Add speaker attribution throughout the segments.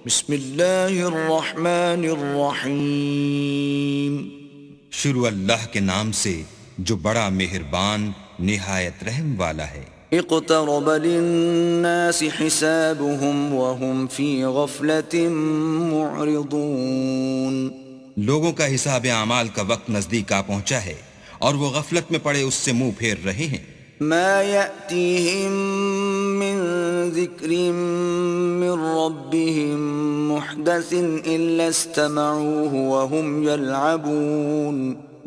Speaker 1: بسم اللہ الرحمن الرحیم.
Speaker 2: شروع اللہ کے نام سے جو بڑا مہربان نہایت رحم والا ہے.
Speaker 1: اقترب للناس حسابهم وهم في غفلة معرضون.
Speaker 2: لوگوں کا حساب اعمال کا وقت نزدیک آ پہنچا ہے اور وہ غفلت میں پڑے اس سے منہ پھیر رہے ہیں.
Speaker 1: ما يأتيهم من ذكر من ربهم محدث إلا استمعوه وهم يلعبون.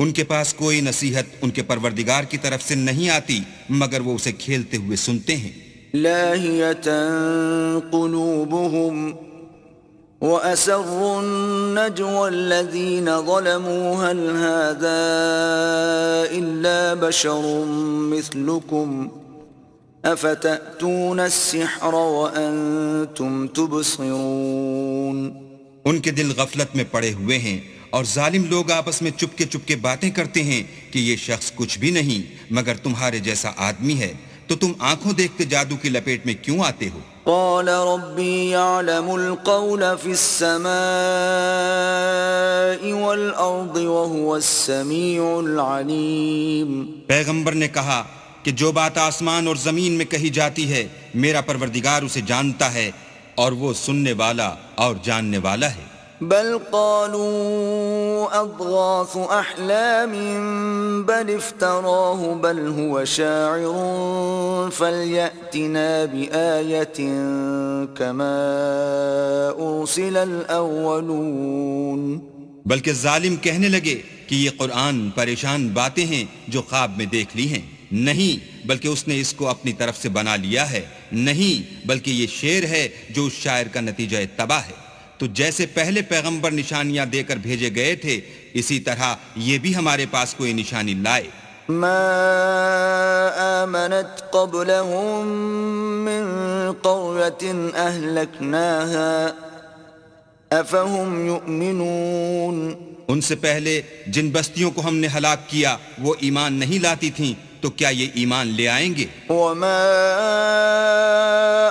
Speaker 2: ان کے پاس کوئی نصیحت ان کے پروردگار کی طرف سے نہیں آتی مگر وہ اسے کھیلتے ہوئے سنتے ہیں.
Speaker 1: لاهية قلوبهم وأسروا النجوى الذين ظلموا هل هذا إلا بشر مثلكم أفتأتون السحر وأنتم تبصرون.
Speaker 2: ان کے دل غفلت میں پڑے ہوئے ہیں اور ظالم لوگ آپس میں چپکے چپکے باتیں کرتے ہیں کہ یہ شخص کچھ بھی نہیں مگر تمہارے جیسا آدمی ہے، تو تم آنکھوں دیکھتے جادو کی لپیٹ میں کیوں آتے ہو؟
Speaker 1: قال ربي يعلم القول في السماء والأرض وهو السميع العليم.
Speaker 2: پیغمبر نے کہا کہ جو بات آسمان اور زمین میں کہی جاتی ہے میرا پروردگار اسے جانتا ہے اور وہ سننے والا اور جاننے والا ہے.
Speaker 1: بل قالوا أضغاث أحلام بل افتراه بل هو شاعر فليأتنا بآية كما أرسل الأولون.
Speaker 2: بلکہ ظالم کہنے لگے کہ یہ قرآن پریشان باتیں ہیں جو خواب میں دیکھ لی ہیں. نہیں بلکہ اس نے اس کو اپنی طرف سے بنا لیا ہے. نہیں بلکہ یہ شعر ہے جو اس شاعر کا نتیجہ تباہ ہے. تو جیسے پہلے پیغمبر نشانیاں دے کر بھیجے گئے تھے اسی طرح یہ بھی ہمارے پاس کوئی نشانی لائے.
Speaker 1: ما آمنت قبلهم من قرية أهلكناها أفهم يؤمنون.
Speaker 2: ان سے پہلے جن بستیوں کو ہم نے ہلاک کیا وہ ایمان نہیں لاتی تھیں تو کیا یہ ایمان لے آئیں گے؟
Speaker 1: وما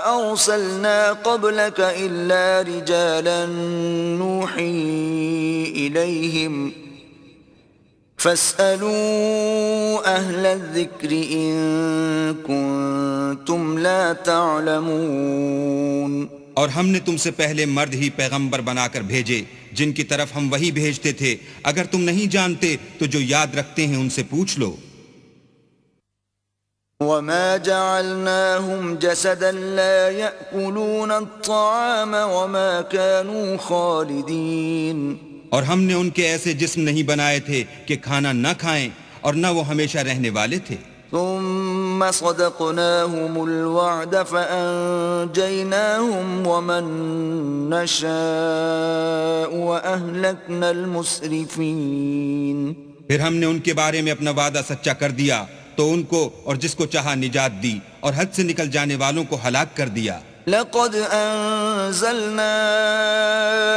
Speaker 1: أرسلنا قبلك إلا رجالا نوحي إليهم فاسألوا أهل الذكر إن كنتم لا تعلمون.
Speaker 2: اور ہم نے تم سے پہلے مرد ہی پیغمبر بنا کر بھیجے جن کی طرف ہم وہی بھیجتے تھے. اگر تم نہیں جانتے تو جو یاد رکھتے ہیں ان سے پوچھ لو.
Speaker 1: وما جعلناهم جسدا لا يأكلون الطعام وما كانوا خالدين.
Speaker 2: اور ہم نے ان کے ایسے جسم نہیں بنائے تھے کہ کھانا نہ کھائیں اور نہ وہ ہمیشہ رہنے والے تھے.
Speaker 1: ثم صدقناهم الوعد فأنجيناهم ومن نشاء وأهلكنا المسرفين.
Speaker 2: پھر ہم نے ان کے بارے میں اپنا وعدہ سچا کر دیا تو ان کو اور جس کو چاہا نجات دی اور حد سے نکل جانے والوں کو ہلاک کر دیا.
Speaker 1: لقد أنزلنا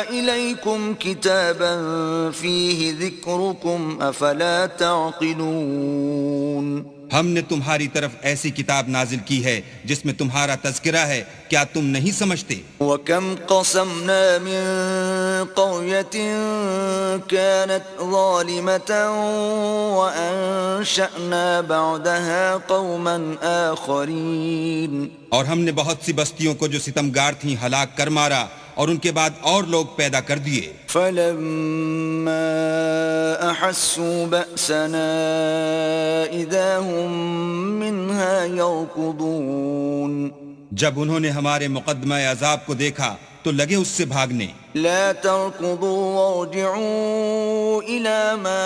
Speaker 1: إليكم كتابا فيه ذكركم أفلا تعقلون.
Speaker 2: ہم نے تمہاری طرف ایسی کتاب نازل کی ہے جس میں تمہارا تذکرہ ہے، کیا تم نہیں سمجھتے؟
Speaker 1: وَكَمْ قَصَمْنَا مِن قَرْيَةٍ كَانَتْ ظَالِمَةً وَأَنشَأْنَا بَعْدَهَا قَوْمًا آخَرِينَ.
Speaker 2: اور ہم نے بہت سی بستیوں کو جو ستمگار تھیں ہلاک کر مارا اور ان کے بعد اور لوگ پیدا کر دیے.
Speaker 1: فَلَمَّا أَحَسُّوا بَأْسَنَا إِذَا هُمْ مِنْهَا يَرْكُضُونَ.
Speaker 2: جب انہوں نے ہمارے مقدمہ عذاب کو دیکھا تو لگے اس سے بھاگنے.
Speaker 1: لا تركضوا وارجعوا إلى ما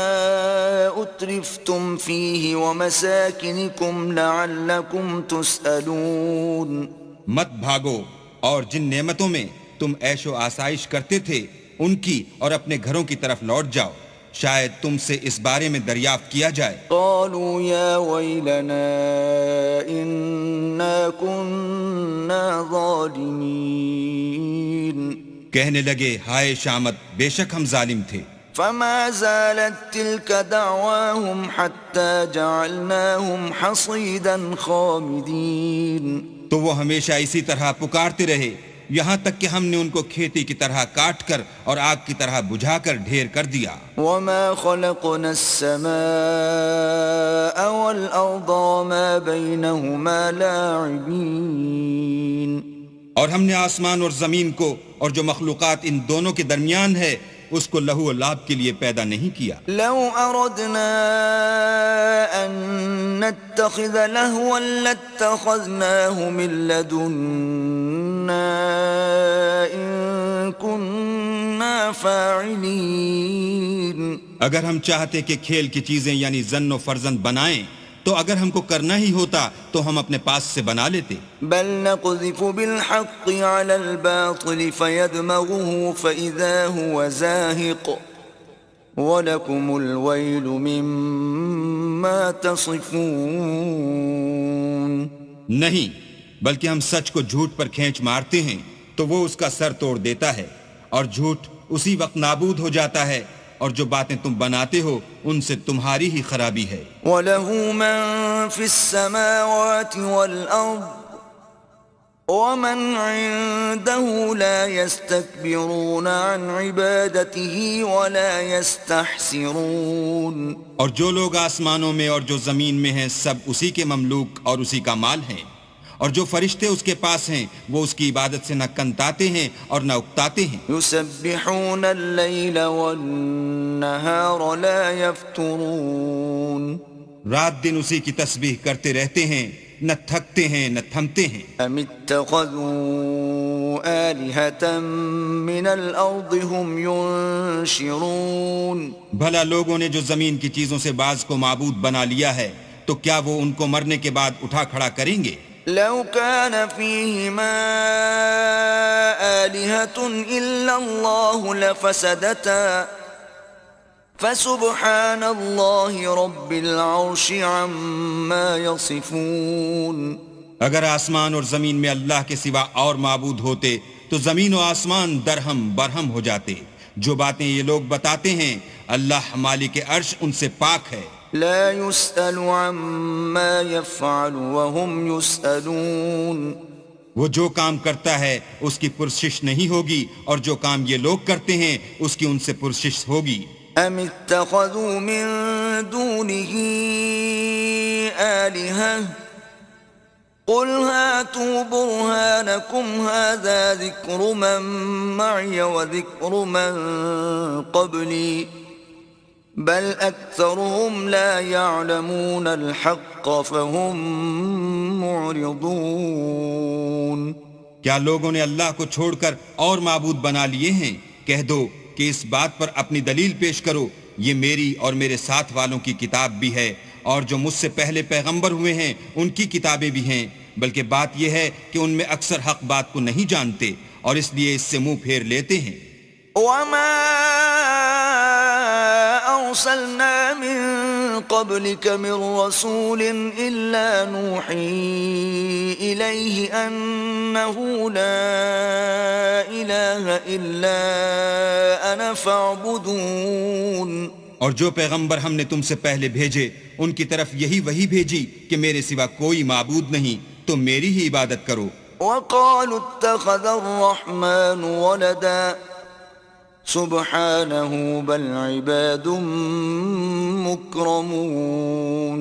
Speaker 1: أترفتم فيه ومساكنكم لعلكم تسألون.
Speaker 2: مت بھاگو اور جن نعمتوں میں تم عیش و آسائش کرتے تھے ان کی اور اپنے گھروں کی طرف لوٹ جاؤ، شاید تم سے اس بارے میں دریافت کیا جائے.
Speaker 1: قالوا يا ويلنا إنا كنا ظالمين.
Speaker 2: کہنے لگے ہائے شامت، بے شک ہم ظالم تھے.
Speaker 1: فما زالت تلك دعواهم حتى جعلناهم حصيدا خامدين.
Speaker 2: تو وہ ہمیشہ اسی طرح پکارتے رہے یہاں تک کہ ہم نے ان کو کھیتی کی طرح کاٹ کر اور آگ کی طرح بجھا کر ڈھیر کر دیا.
Speaker 1: وما خلقنا السماء والأرض وما بينهما لاعبين.
Speaker 2: اور ہم نے آسمان اور زمین کو اور جو مخلوقات ان دونوں کے درمیان ہے اس کو لہو و لعب کے لیے پیدا نہیں کیا.
Speaker 1: لو أردنا أن نتخذ لهوا لاتخذناه من لدنا إن كنا فاعلين.
Speaker 2: اگر ہم چاہتے کہ کھیل کی چیزیں یعنی زن و فرزند بنائیں تو اگر ہم کو کرنا ہی ہوتا تو ہم اپنے پاس سے بنا لیتے.
Speaker 1: بل نقذف بالحق على الباطل فيدمغه فإذا هو زاهق وَلَكُمُ الْوَيْلُ مِمَّا تَصِفُونَ.
Speaker 2: نہیں بلکہ ہم سچ کو جھوٹ پر کھینچ مارتے ہیں تو وہ اس کا سر توڑ دیتا ہے اور جھوٹ اسی وقت نابود ہو جاتا ہے اور جو باتیں تم بناتے ہو ان سے تمہاری ہی خرابی ہے.
Speaker 1: وَلَهُ مَن فِي السَّمَاوَاتِ وَالْأَرْضِ وَمَنْ عِندَهُ لَا يَسْتَكْبِرُونَ عَنْ عِبَادَتِهِ وَلَا يَسْتَحْسِرُونَ.
Speaker 2: اور جو لوگ آسمانوں میں اور جو زمین میں ہیں سب اسی کے مملوک اور اسی کا مال ہیں، اور جو فرشتے اس کے پاس ہیں وہ اس کی عبادت سے نہ کنتاتے ہیں اور نہ اکتاتے ہیں.
Speaker 1: يُسَبِّحُونَ اللَّيْلَ وَالنَّهَارَ لَا يَفْتُرُونَ.
Speaker 2: رات دن اسی کی تسبیح کرتے رہتے ہیں، نہ تھکتے ہیں نہ تھمتے ہیں.
Speaker 1: أَمِ اتَّخَذُوا آلِهَةً مِّنَ الْأَرْضِ هُمْ يُنشِرُونَ.
Speaker 2: بھلا لوگوں نے جو زمین کی چیزوں سے بعض کو معبود بنا لیا ہے تو کیا وہ ان کو مرنے کے بعد اٹھا کھڑا کریں گے؟
Speaker 1: لو كان فيهما آلهة إلا الله لفسدتا فسبحان الله رب العرش عما يصفون.
Speaker 2: اگر آسمان اور زمین میں اللہ کے سوا اور معبود ہوتے تو زمین و آسمان درہم برہم ہو جاتے. جو باتیں یہ لوگ بتاتے ہیں اللہ مالک عرش ان سے پاک ہے.
Speaker 1: لا يسأل عما يفعل وهم يسألون.
Speaker 2: وہ جو کام کرتا ہے اس کی پرسش نہیں ہوگی اور جو کام یہ لوگ کرتے ہیں اس کی ان سے پرسش ہوگی.
Speaker 1: ام اتخذوا من دونه آلهة قل هاتوا برهانكم هذا ذكر من معي وذكر من قبلي بل اکثرهم لا يعلمون الحق فهم معرضون.
Speaker 2: کیا لوگوں نے اللہ کو چھوڑ کر اور معبود بنا لیے ہیں؟ کہہ دو کہ اس بات پر اپنی دلیل پیش کرو، یہ میری اور میرے ساتھ والوں کی کتاب بھی ہے اور جو مجھ سے پہلے پیغمبر ہوئے ہیں ان کی کتابیں بھی ہیں، بلکہ بات یہ ہے کہ ان میں اکثر حق بات کو نہیں جانتے اور اس لیے اس سے منہ پھیر لیتے ہیں.
Speaker 1: وما أرسلنا من قبلك من رسول إلا نوحي إليه أنه لا إله إلا أنا فاعبدون.
Speaker 2: اور جو پیغمبر ہم نے تم سے پہلے بھیجے ان کی طرف یہی وحی بھیجی کہ میرے سوا کوئی معبود نہیں، تم میری ہی عبادت کرو.
Speaker 1: وقالوا اتخذ الرحمن ولدا سبحانه بل عباد مکرمون.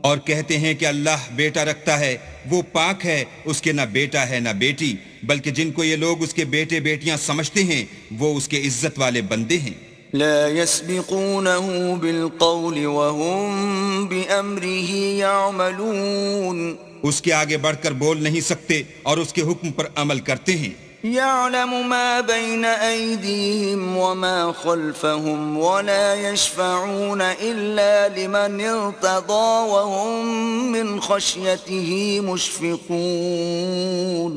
Speaker 2: اور کہتے ہیں کہ اللہ بیٹا رکھتا ہے، وہ پاک ہے، اس کے نہ بیٹا ہے نہ بیٹی، بلکہ جن کو یہ لوگ اس کے بیٹے بیٹیاں سمجھتے ہیں وہ اس کے عزت والے بندے ہیں.
Speaker 1: لا يسبقونه بالقول وهم بأمره يعملون.
Speaker 2: اس کے آگے بڑھ کر بول نہیں سکتے اور اس کے حکم پر عمل کرتے ہیں.
Speaker 1: يعلم ما بين أيديهم وما خلفهم ولا يشفعون إلا لمن ارتضى وهم من خشيته مشفقون.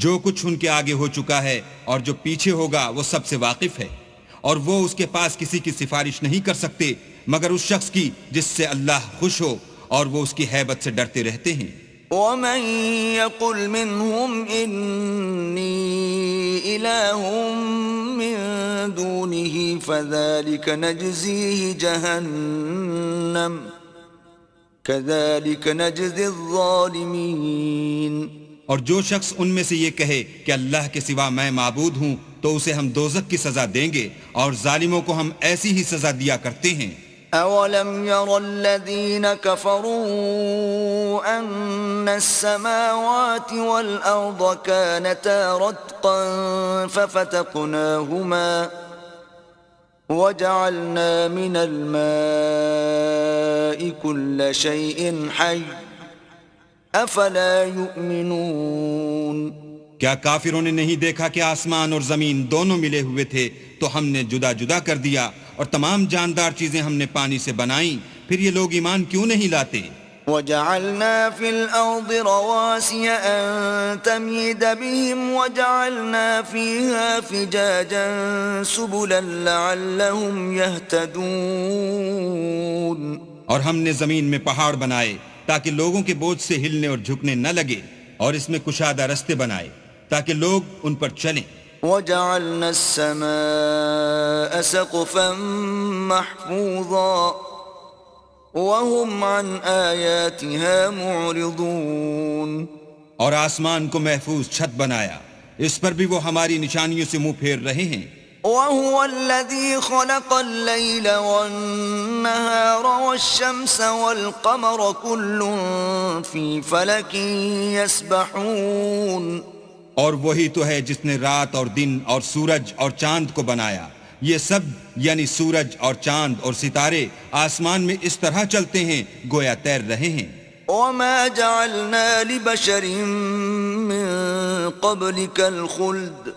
Speaker 2: جو کچھ ان کے آگے ہو چکا ہے اور جو پیچھے ہوگا وہ سب سے واقف ہے، اور وہ اس کے پاس کسی کی سفارش نہیں کر سکتے مگر اس شخص کی جس سے اللہ خوش ہو اور وہ اس کی ہیبت سے ڈرتے رہتے ہیں.
Speaker 1: ومن يقل منهم إني إله من دونه فذلك نجزيه جهنم كذلك نجزي الظالمين.
Speaker 2: اور جو شخص ان میں سے یہ کہے کہ اللہ کے سوا میں معبود ہوں تو اسے ہم دوزخ کی سزا دیں گے، اور ظالموں کو ہم ایسی ہی سزا دیا کرتے ہیں۔
Speaker 1: أَوَلَمْ يَرَ الَّذِينَ كَفَرُوا أَنَّ السَّمَاوَاتِ وَالْأَرْضَ كَانَتَا رَتْقًا فَفَتَقْنَاهُمَا وَجَعَلْنَا مِنَ الْمَاءِ كُلَّ شَيْءٍ حَيٍّ أَفَلَا يُؤْمِنُونَ۔
Speaker 2: کیا کافروں نے نہیں دیکھا کہ آسمان اور زمین دونوں ملے ہوئے تھے تو ہم نے جدا جدا کر دیا، اور تمام جاندار چیزیں ہم نے پانی سے بنائیں، پھر یہ لوگ ایمان کیوں نہیں لاتے؟
Speaker 1: وَجَعَلْنَا فِي الْأَرْضِ رَوَاسِيَ أَن تَمِيدَ بِهِمْ وَجَعَلْنَا فِيهَا فِجَاجًا سُبُلًا لَعَلَّهُمْ يَهْتَدُونَ۔
Speaker 2: اور ہم نے زمین میں پہاڑ بنائے تاکہ لوگوں کے بوجھ سے ہلنے اور جھکنے نہ لگے، اور اس میں کشادہ رستے بنائے تاکہ لوگ ان پر چلیں۔
Speaker 1: وَجَعَلْنَا السَّمَاءَ سَقْفًا مَحْفُوظًا وَهُمْ عَنْ آيَاتِهَا مُعْرِضُونَ۔
Speaker 2: اور آسمان کو محفوظ چھت بنایا، اس پر بھی وہ ہماری نشانیوں سے منہ پھیر رہے ہیں۔
Speaker 1: وَهُوَ الَّذِي خَلَقَ اللَّيْلَ وَالنَّهَارَ وَالشَّمْسَ وَالْقَمَرَ كُلٌّ فِي فَلَكٍ يَسْبَحُونَ۔
Speaker 2: اور وہی تو ہے جس نے رات اور دن اور سورج اور چاند کو بنایا، یہ سب یعنی سورج اور چاند اور ستارے آسمان میں اس طرح چلتے ہیں گویا تیر رہے ہیں۔
Speaker 1: وَمَا جَعَلْنَا لِبَشَرٍ مِّن قَبْلِكَ الْخُلْدَ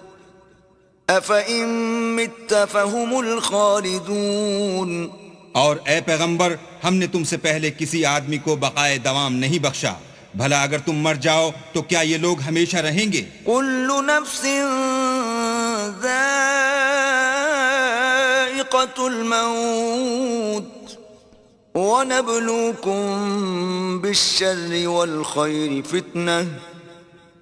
Speaker 1: أَفَإِن مِّتَّ فَهُمُ الْخَالِدُونَ۔
Speaker 2: اور اے پیغمبر، ہم نے تم سے پہلے کسی آدمی کو بقائے دوام نہیں بخشا، بھلا اگر تم مر جاؤ تو کیا یہ لوگ ہمیشہ رہیں گے؟
Speaker 1: كُلُّ نَفْسٍ ذَائِقَةُ الْمَوْتِ وَنَبْلُوكُم بِالشَّرِّ وَالْخَيْرِ فِتْنَةً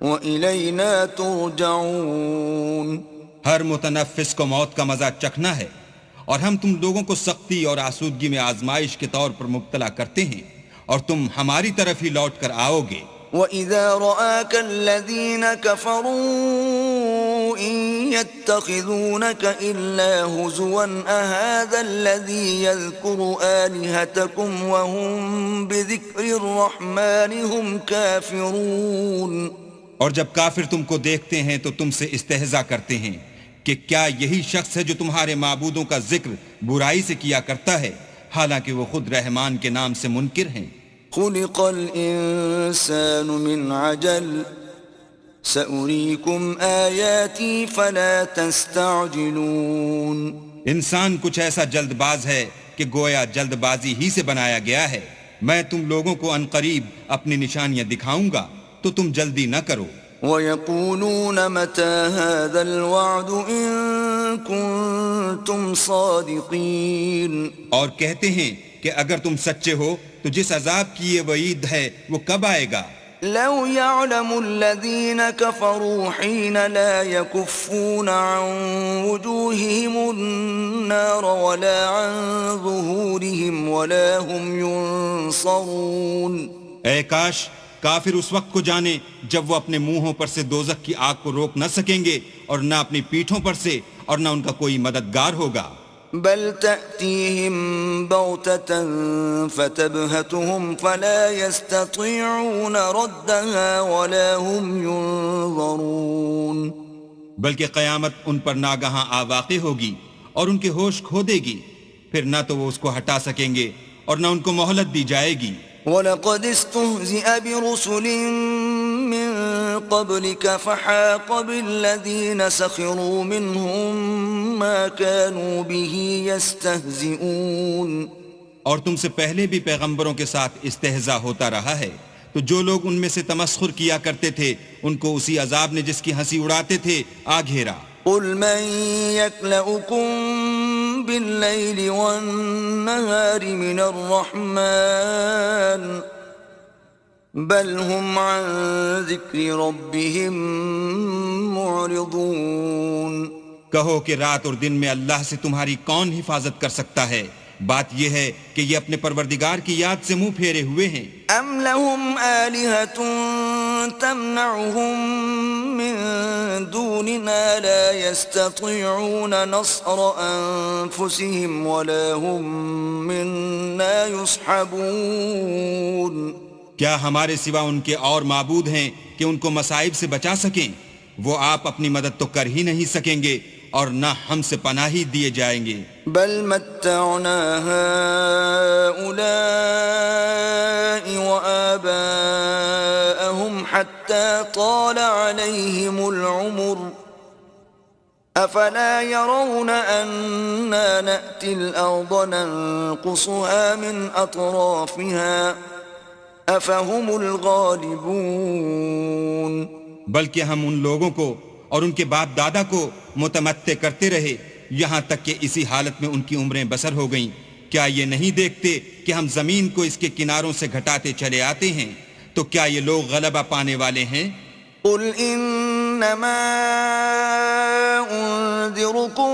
Speaker 1: وَإِلَيْنَا تُرْجَعُونَ۔
Speaker 2: ہر متنفس کو موت کا مزہ چکھنا ہے، اور ہم تم لوگوں کو سختی اور آسودگی میں آزمائش کے طور پر مبتلا کرتے ہیں، اور تم ہماری طرف ہی لوٹ کر آؤ گے۔
Speaker 1: وَإِذَا رَآكَ الَّذِينَ كَفَرُوا إِن يَتَّخِذُونَكَ إِلَّا هُزُوًا أَهَذَا الَّذِي يَذْكُرُ آلِهَتَكُمْ وَهُمْ بِذِكْرِ الرَّحْمَنِ هُمْ كَافِرُونَ۔
Speaker 2: اور جب کافر تم کو دیکھتے ہیں تو تم سے استہزاء کرتے ہیں کہ کیا یہی شخص ہے جو تمہارے معبودوں کا ذکر برائی سے کیا کرتا ہے، حالانکہ وہ خود رحمان کے نام سے منکر ہیں۔
Speaker 1: خُلِقَ الْإِنسَانُ مِنْ عَجَلٍ سَأُرِيكُمْ آيَاتِي فَلَا تَسْتَعْجِلُونَ۔
Speaker 2: انسان کچھ ایسا جلد باز ہے کہ گویا جلد بازی ہی سے بنایا گیا ہے، میں تم لوگوں کو عنقریب اپنی نشانیاں دکھاؤں گا تو تم جلدی نہ کرو۔
Speaker 1: وَيَقُولُونَ مَتَى هَذَا الْوَعْدُ إِن كُنتُمْ صَادِقِينَ۔
Speaker 2: اور کہتے ہیں کہ اگر تم سچے ہو تو جس عذاب کی یہ وعید ہے وہ کب آئے گا؟
Speaker 1: لو يعلم الذين كفروا حين لا يكفون عن وجوههم النار ولا عن ظهورهم ولا هم ينصرون۔
Speaker 2: اے کاش کافر اس وقت کو جانے جب وہ اپنے منہوں پر سے دوزخ کی آگ کو روک نہ سکیں گے، اور نہ اپنی پیٹھوں پر سے، اور نہ ان کا کوئی مددگار ہوگا۔
Speaker 1: بل تأتيهم بغتة فتبهتهم فلا يستطيعون ردها ولا هم ينظرون۔
Speaker 2: بلکہ قیامت ان پر ناگہاں آواقع ہوگی اور ان کے ہوش کھو دے گی، پھر نہ تو وہ اس کو ہٹا سکیں گے اور نہ ان کو مہلت دی جائے گی۔
Speaker 1: وَلَقَدِ اسْتُهْزِئَ بِرُسُلٍ مِّن قَبْلِكَ فَحَاقَ بِالَّذِينَ سَخِرُوا مِنْهُم مَّا كَانُوا بِهِ يَسْتَهْزِئُونَ۔
Speaker 2: اور تم سے پہلے بھی پیغمبروں کے ساتھ استہزاء ہوتا رہا ہے، تو جو لوگ ان میں سے تمسخر کیا کرتے تھے ان کو اسی عذاب نے جس کی ہنسی اڑاتے تھے آ گھیرا۔
Speaker 1: قُلْ مَن يَكْلَؤُكُم بِاللَّيْلِ وَالنَّهَارِ مِنَ الرَّحْمَنِ بَلْ هُمْ عَن ذِكْرِ رَبِّهِمْ مُعْرِضُونَ۔
Speaker 2: کہو کہ رات اور دن میں اللہ سے تمہاری کون حفاظت کر سکتا ہے؟ بات یہ ہے کہ یہ اپنے پروردگار کی یاد سے منہ پھیرے ہوئے ہیں۔
Speaker 1: أَمْ لَهُمْ آلِهَةٌ تمنعهم من دوننا لا يستطيعون نصر أنفسهم ولا هم منا يصحبون
Speaker 2: کیا ہمارے سوا ان کے اور معبود ہیں کہ ان کو مصائب سے بچا سکیں؟ وہ آپ اپنی مدد تو کر ہی نہیں سکیں گے اور نہ ہم سے پناہی دیے جائیں گے.
Speaker 1: بل متعنا هؤلاء وآباءهم حتى طال عليهم العمر أفلا يرون أنا نأتي الأرض ننقصها من أطرافها أفهم الغالبون
Speaker 2: بلکہ ہم ان لوگوں کو اور ان کے باپ دادا کو متمتع کرتے رہے یہاں تک کہ اسی حالت میں ان کی عمریں بسر ہو گئیں. کیا یہ نہیں دیکھتے کہ ہم زمین کو اس کے کناروں سے گھٹاتے چلے آتے ہیں؟ تو کیا یہ لوگ غلبہ پانے والے ہیں؟
Speaker 1: قل انما انذركم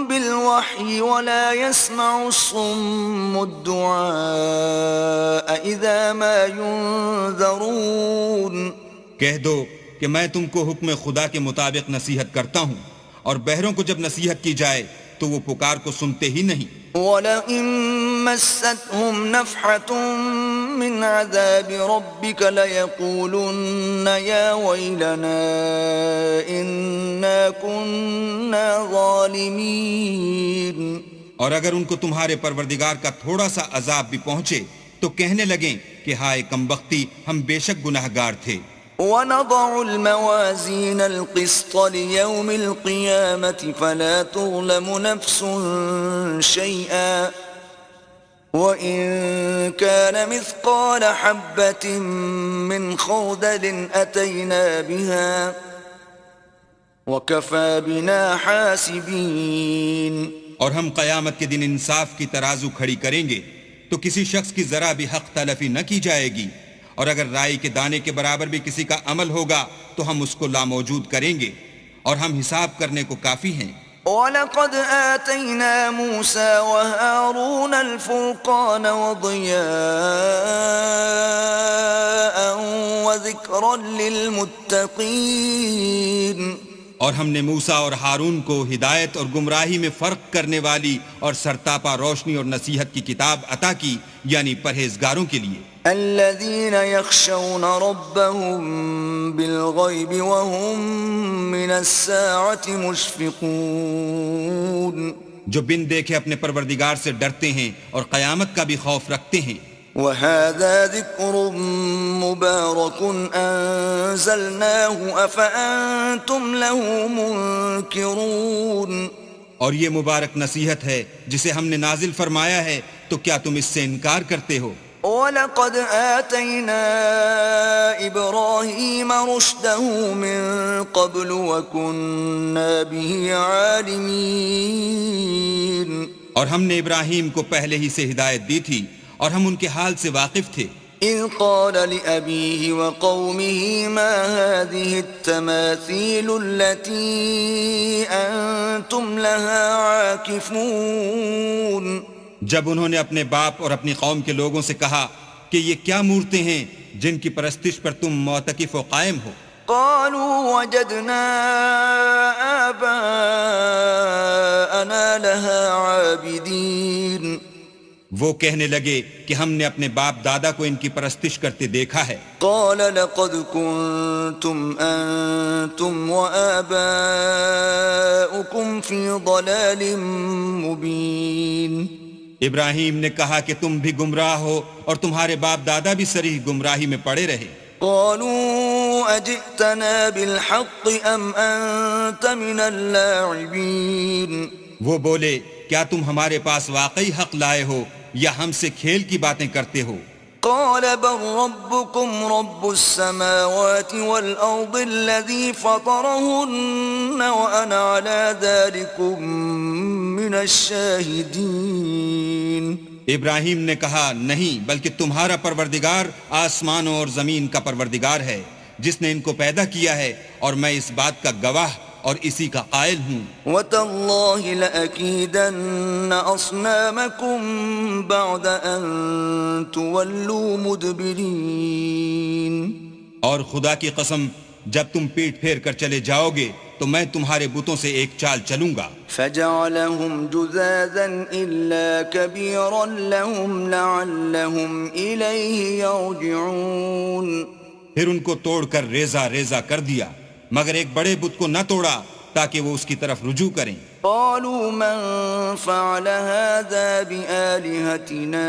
Speaker 1: بالوحی ولا يسمع الصم الدعاء اذا ما ينذرون.
Speaker 2: کہہ دو کہ میں تم کو حکم خدا کے مطابق نصیحت کرتا ہوں اور بہروں کو جب نصیحت کی جائے تو وہ پکار کو سنتے ہی نہیں.
Speaker 1: وَلَئِن مَسَّتْهُمْ نَفْحَةٌ مِّنْ عَذَابِ رَبِّكَ لَيَقُولُنَّ يَا وَيْلَنَا إِنَّا كُنَّا ظَالِمِينَ.
Speaker 2: اور اگر ان کو تمہارے پروردگار کا تھوڑا سا عذاب بھی پہنچے تو کہنے لگیں کہ ہائے کمبختی ہم بے شک گناہگار تھے.
Speaker 1: وَنَضَعُ الْمَوَازِينَ الْقِسْطَ لِيَوْمِ الْقِيَامَةِ فَلَا تُظْلَمُ نَفْسٌ شَيْئًا وَإِن كَانَ مِثْقَالَ حَبَّةٍ مِّنْ خَرْدَلٍ أَتَيْنَا بِهَا وَكَفَى بِنَا حَاسِبِينَ.
Speaker 2: اور ہم قیامت کے دن انصاف کی ترازو کھڑی کریں گے تو کسی شخص کی ذرا بھی حق تلفی نہ کی جائے گی، اور اگر رائی کے دانے کے برابر بھی کسی کا عمل ہوگا تو ہم اس کو لاموجود کریں گے اور ہم حساب کرنے کو کافی ہیں.
Speaker 1: وَلَقَدْ آتَيْنَا مُوسَى وَهَارُونَ الْفُرْقَانَ وَضِيَاءً وَذِكْرًا لِلْمُتَّقِينَ.
Speaker 2: اور ہم نے موسیٰ اور ہارون کو ہدایت اور گمراہی میں فرق کرنے والی اور سرتاپا روشنی اور نصیحت کی کتاب عطا کی، یعنی پرہیزگاروں کے لیے.
Speaker 1: الذين يخشون ربهم بالغيب وهم من الساعة مشفقون.
Speaker 2: جو بن دیکھے اپنے پروردگار سے ڈرتے ہیں اور قیامت کا بھی خوف رکھتے ہیں.
Speaker 1: وهذا ذكر مبارك أنزلناه أفأنتم له منكرون.
Speaker 2: اور یہ مبارک نصیحت ہے جسے ہم نے نازل فرمایا ہے، تو کیا تم اس سے انکار کرتے ہو؟
Speaker 1: وَلَقَدْ آتَيْنَا إِبْرَاهِيمَ رُشْدَهُ مِن قَبْلُ وَكُنَّا بِهِ عَالِمِينَ.
Speaker 2: اور ہم نے ابراہیم کو پہلے ہی سے ہدایت دی تھی اور ہم ان کے حال سے واقف تھے.
Speaker 1: إِذْ قَالَ لِأَبِيهِ وَقَوْمِهِ مَا هَذِهِ التَّمَاثِيلُ الَّتِي أَنْتُمْ لَهَا عَاكِفُونَ.
Speaker 2: جب انہوں نے اپنے باپ اور اپنی قوم کے لوگوں سے کہا کہ یہ کیا مورتیں ہیں جن کی پرستش پر تم معتکف و قائم ہو؟
Speaker 1: قالوا وجدنا آباءنا لها عابدين.
Speaker 2: وہ کہنے لگے کہ ہم نے اپنے باپ دادا کو ان کی پرستش کرتے دیکھا ہے.
Speaker 1: قال لقد كنتم أنتم وآباؤكم في ضلال مبين.
Speaker 2: ابراہیم نے کہا کہ تم بھی گمراہ ہو اور تمہارے باپ دادا بھی صریح گمراہی میں پڑے رہے.
Speaker 1: قالوا أجئتنا بالحق أم أنت من اللاعبين.
Speaker 2: وہ بولے کیا تم ہمارے پاس واقعی حق لائے ہو یا ہم سے کھیل کی باتیں کرتے ہو؟
Speaker 1: قال بل ربكم رب السماوات والأرض الذي فطرهن وأنا على ذلكم من الشاهدين.
Speaker 2: ابراہیم نے کہا نہیں، بلکہ تمہارا پروردگار آسمانوں اور زمین کا پروردگار ہے جس نے ان کو پیدا کیا ہے، اور میں اس بات کا گواہ اور اسی کا قائل ہوں.
Speaker 1: وَتَاللَّهِ لَأَكِيدَنَّ أَصْنَامَكُمْ بَعْدَ أَن تُوَلُّوا مُدْبِرِينَ.
Speaker 2: اور خدا کی قسم جب تم پیٹ پھیر کر چلے جاؤ گے تو میں تمہارے بتوں سے ایک چال چلوں گا.
Speaker 1: فجعلهم جذاذا إلا كبيرا لهم لعلهم إليه يرجعون.
Speaker 2: پھر ان کو توڑ کر ریزہ ریزہ کر دیا مگر ایک بڑے بت کو نہ توڑا تاکہ وہ اس کی طرف رجوع کریں.
Speaker 1: قالوا من فعل هذا بآلهتنا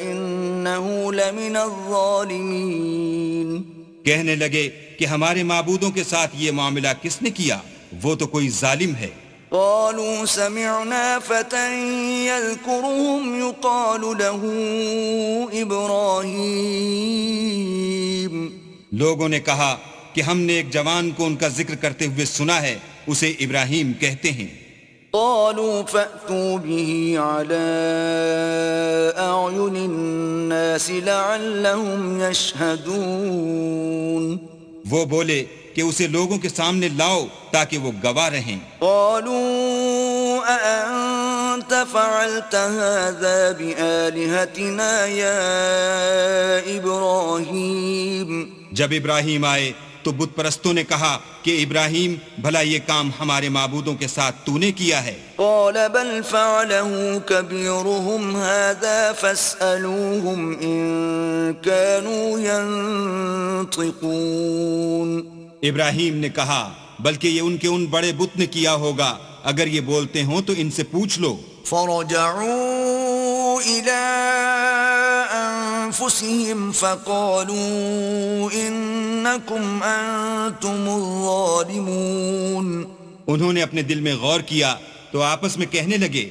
Speaker 1: إنه لمن الظالمين.
Speaker 2: کہنے لگے کہ ہمارے معبودوں کے ساتھ یہ معاملہ کس نے کیا؟ وہ تو کوئی ظالم ہے.
Speaker 1: قالوا سمعنا فتى يذكرهم يقال له إبراهيم.
Speaker 2: لوگوں نے کہا کہ ہم نے ایک جوان کو ان کا ذکر کرتے ہوئے سنا ہے، اسے ابراہیم کہتے ہیں.
Speaker 1: قالوا فأتوا به على أعين الناس لعلهم يشهدون.
Speaker 2: وہ بولے کہ اسے لوگوں کے سامنے لاؤ تاکہ وہ گواہ رہیں.
Speaker 1: قالوا أأنت فعلت هذا بآلهتنا يا إبراهيم.
Speaker 2: جب ابراہیم آئے تو بت پرستوں نے کہا کہ ابراہیم بھلا یہ کام ہمارے معبودوں کے ساتھ تو نے کیا ہے؟
Speaker 1: قال بل فعله كبيرهم هذا فاسألوهم إن كانوا ينطقون.
Speaker 2: ابراہیم نے کہا بلکہ یہ ان کے ان بڑے بت نے کیا ہوگا، اگر یہ بولتے ہوں تو ان سے پوچھ لو.
Speaker 1: فرجعوا إلى أنفسهم فقالوا إنكم أنتم الظالمون.
Speaker 2: انہوں نے اپنے دل میں غور کیا تو آپس میں کہنے لگے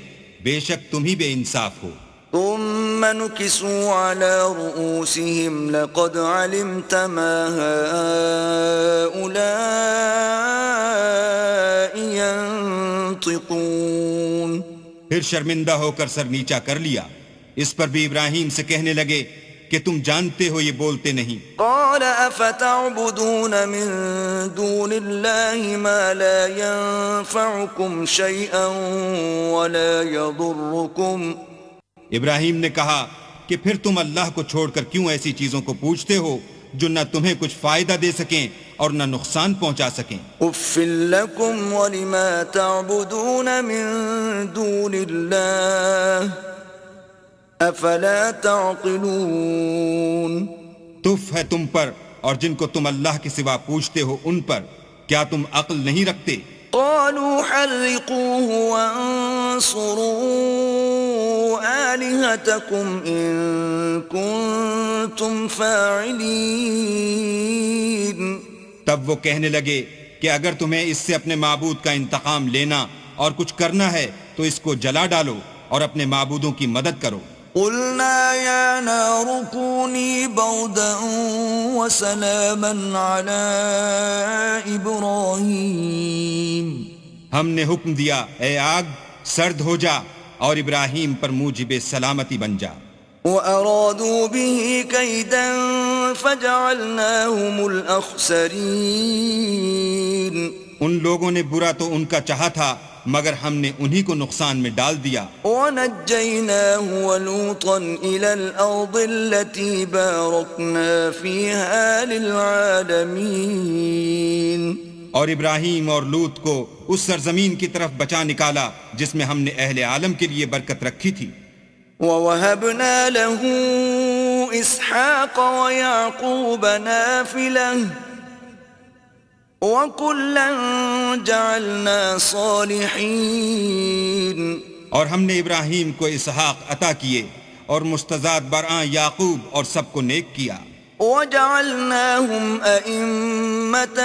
Speaker 2: بے شک تم ہی بے انصاف ہو.
Speaker 1: ثم نكسوا على رؤوسهم لقد علمت ما هؤلاء ينطقون.
Speaker 2: پھر شرمندہ ہو کر سر نیچا کر لیا. اس پر بھی ابراہیم سے کہنے لگے کہ تم جانتے ہو یہ بولتے نہیں.
Speaker 1: قال افتعبدون من دون الله ما لا ينفعكم شيئا ولا يضركم.
Speaker 2: ابراہیم نے کہا کہ پھر تم اللہ کو چھوڑ کر کیوں ایسی چیزوں کو پوچھتے ہو جو نہ تمہیں کچھ فائدہ دے سکیں اور نہ نقصان پہنچا سکیں.
Speaker 1: اف لکم ولما تعبدون من دون اللہ افلا تعقلون.
Speaker 2: تف ہے تم پر اور جن کو تم اللہ کے سوا پوچھتے ہو ان پر، کیا تم عقل نہیں رکھتے؟
Speaker 1: قالوا حرقوه وانصروا آلهتكم إن كنتم فاعلين.
Speaker 2: تب وہ کہنے لگے کہ اگر تمہیں اس سے اپنے معبود کا انتقام لینا اور کچھ کرنا ہے تو اس کو جلا ڈالو اور اپنے معبودوں کی مدد کرو.
Speaker 1: قلنا يا نار كوني بردا وسلاما على إبراهيم.
Speaker 2: ہم نے حکم دیا اے آگ سرد ہو جا اور ابراہیم پر موجب سلامتی بن جا.
Speaker 1: وأرادوا به كيدا فجعلناهم الأخسرين.
Speaker 2: ان لوگوں نے برا تو ان کا چاہا تھا مگر ہم نے انہی کو نقصان میں ڈال دیا.
Speaker 1: وَنَجَّيْنَاهُ وَلُوطًا إِلَى الْأَرْضِ الَّتِي بَارَكْنَا فِيهَا لِلْعَالَمِينَ.
Speaker 2: اور ابراہیم اور لوط کو اس سرزمین کی طرف بچا نکالا جس میں ہم نے اہل عالم کے لیے برکت رکھی تھی.
Speaker 1: وَوَهَبْنَا لَهُ إِسْحَاقَ وَيَعْقُوبَ نَافِلَةً وَكُلًّا جَعَلْنَا صَالِحِينَ.
Speaker 2: اور ہم نے ابراہیم کو اسحاق عطا کیے اور مستضاد برآں یعقوب اور سب کو نیک کیا.
Speaker 1: وَجَعَلْنَاهُمْ أَئِمَّةً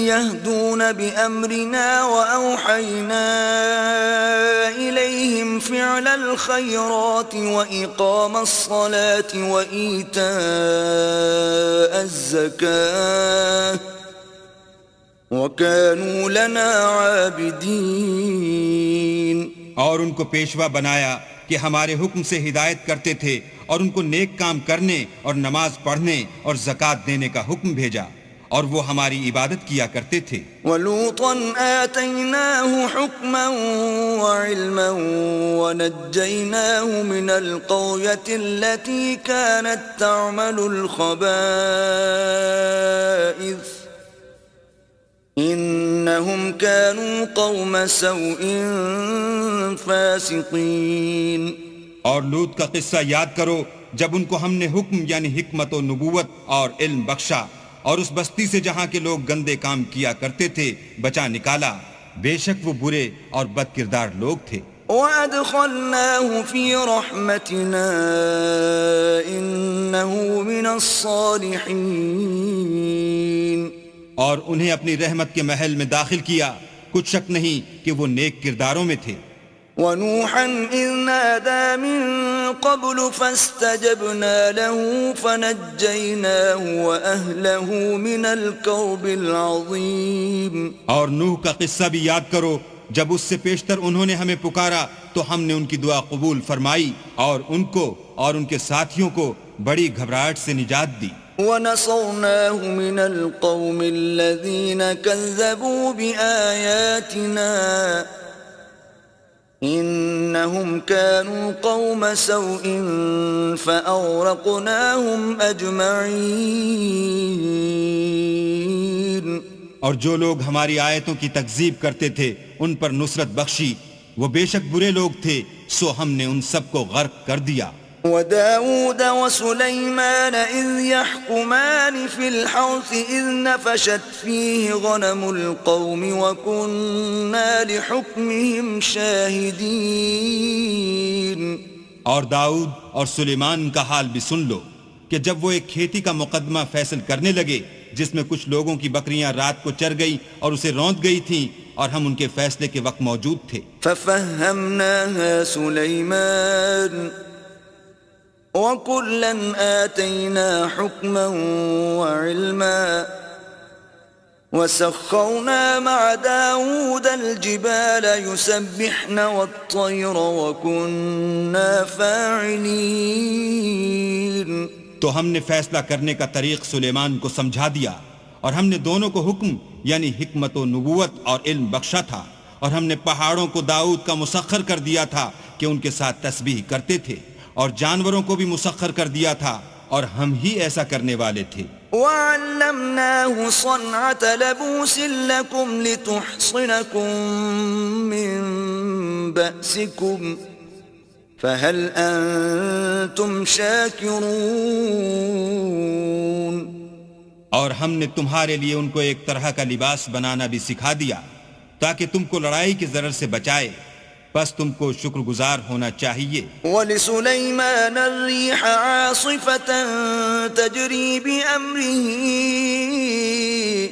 Speaker 1: يَهْدُونَ بِأَمْرِنَا وَأَوْحَيْنَا إِلَيْهِمْ فِعْلَ الْخَيْرَاتِ وَإِقَامَ الصَّلَاةِ وَإِيتَاءَ الزَّكَاةِ وَكَانُوا لَنَا عَابِدِينَ.
Speaker 2: اور ان کو پیشوا بنایا کہ ہمارے حکم سے ہدایت کرتے تھے اور ان کو نیک کام کرنے اور نماز پڑھنے اور زکوٰۃ دینے کا حکم بھیجا اور وہ ہماری عبادت کیا کرتے تھے.
Speaker 1: وَلُوطًا آتَيْنَاهُ حُكْمًا وَعِلْمًا وَنَجَّيْنَاهُ مِنَ الْقَرْيَةِ الَّتِي كَانَتْ تَعْمَلُ الْخَبَائِثَ إِنَّهُمْ كَانُوا قَوْمَ سَوْءٍ فَاسِقِينَ.
Speaker 2: اور لوط کا قصہ یاد کرو جب ان کو ہم نے حکم یعنی حکمت و نبوت اور علم بخشا اور اس بستی سے جہاں کے لوگ گندے کام کیا کرتے تھے بچا نکالا. بے شک وہ برے اور بد کردار لوگ تھے.
Speaker 1: وَأَدْخَلْنَاهُ فِي رَحْمَتِنَا إِنَّهُ مِنَ الصَّالِحِينَ.
Speaker 2: اور انہیں اپنی رحمت کے محل میں داخل کیا، کچھ شک نہیں کہ وہ نیک کرداروں میں تھے.
Speaker 1: وَنُوحًا إِذْ نَادَى مِن قَبْلُ فَاسْتَجَبْنَا لَهُ فَنَجَّيْنَاهُ وَأَهْلَهُ مِنَ الْكَرْبِ الْعَظِيمِ.
Speaker 2: اور نوح کا قصہ بھی یاد کرو جب اس سے پیشتر انہوں نے ہمیں پکارا تو ہم نے ان کی دعا قبول فرمائی اور ان کو اور ان کے ساتھیوں کو بڑی گھبراہٹ سے نجات دی.
Speaker 1: وَنَصَرْنَاهُ مِنَ الْقَوْمِ الَّذِينَ كَذَّبُوا بِآيَاتِنَا إِنَّهُمْ كَانُوا قَوْمَ سَوْءٍ فَأَغْرَقْنَاهُمْ أَجْمَعِينَ.
Speaker 2: اور جو لوگ ہماری آیتوں کی تکذیب کرتے تھے ان پر نصرت بخشی، وہ بے شک برے لوگ تھے، سو ہم نے ان سب کو غرق کر دیا.
Speaker 1: وَدَاوُودَ وَسُلَيْمَانَ إِذْ يَحْكُمَانِ فِي الْحَرْثِ إِذْ نَفَشَتْ فِيهِ غَنَمُ الْقَوْمِ وَكُنَّا لِحُكْمِهِمْ شَاهِدِينَ.
Speaker 2: اور داؤد اور سلیمان کا حال بھی سن لو کہ جب وہ ایک کھیتی کا مقدمہ فیصل کرنے لگے جس میں کچھ لوگوں کی بکریاں رات کو چر گئی اور اسے روند گئی تھیں اور ہم ان کے فیصلے کے وقت موجود تھے.
Speaker 1: فَفَهَّمْنَاهَا سُلَيْمَانَ وَكُلًّا آتَيْنَا حُكْمًا وَعِلْمًا وَسَخَّرْنَا مَعَ دَاوُودَ الْجِبَالَ يُسَبِّحْنَ وَالطَّيْرَ وَكُنَّا فَاعِلِينَ.
Speaker 2: تو ہم نے فیصلہ کرنے کا طریق سلیمان کو سمجھا دیا اور ہم نے دونوں کو حکم یعنی حکمت و نبوت اور علم بخشا تھا اور ہم نے پہاڑوں کو داؤد کا مسخر کر دیا تھا کہ ان کے ساتھ تسبیح کرتے تھے اور جانوروں کو بھی مسخر کر دیا تھا اور ہم ہی ایسا کرنے والے تھے.
Speaker 1: وَعَلَّمْنَاهُ صَنْعَةَ لَبُوسٍ لَكُمْ لِتُحْصِنَكُمْ مِنْ بَأْسِكُمْ فَهَلْ أَنْتُمْ شَاكِرُونَ.
Speaker 2: اور ہم نے تمہارے لیے ان کو ایک طرح کا لباس بنانا بھی سکھا دیا تاکہ تم کو لڑائی کی ضرر سے بچائے، بس تم کو شکر گزار ہونا چاہیے.
Speaker 1: وَلِسُلَيْمَانَ الرِّيحَ عَاصِفَةً تَجْرِي بِأَمْرِهِ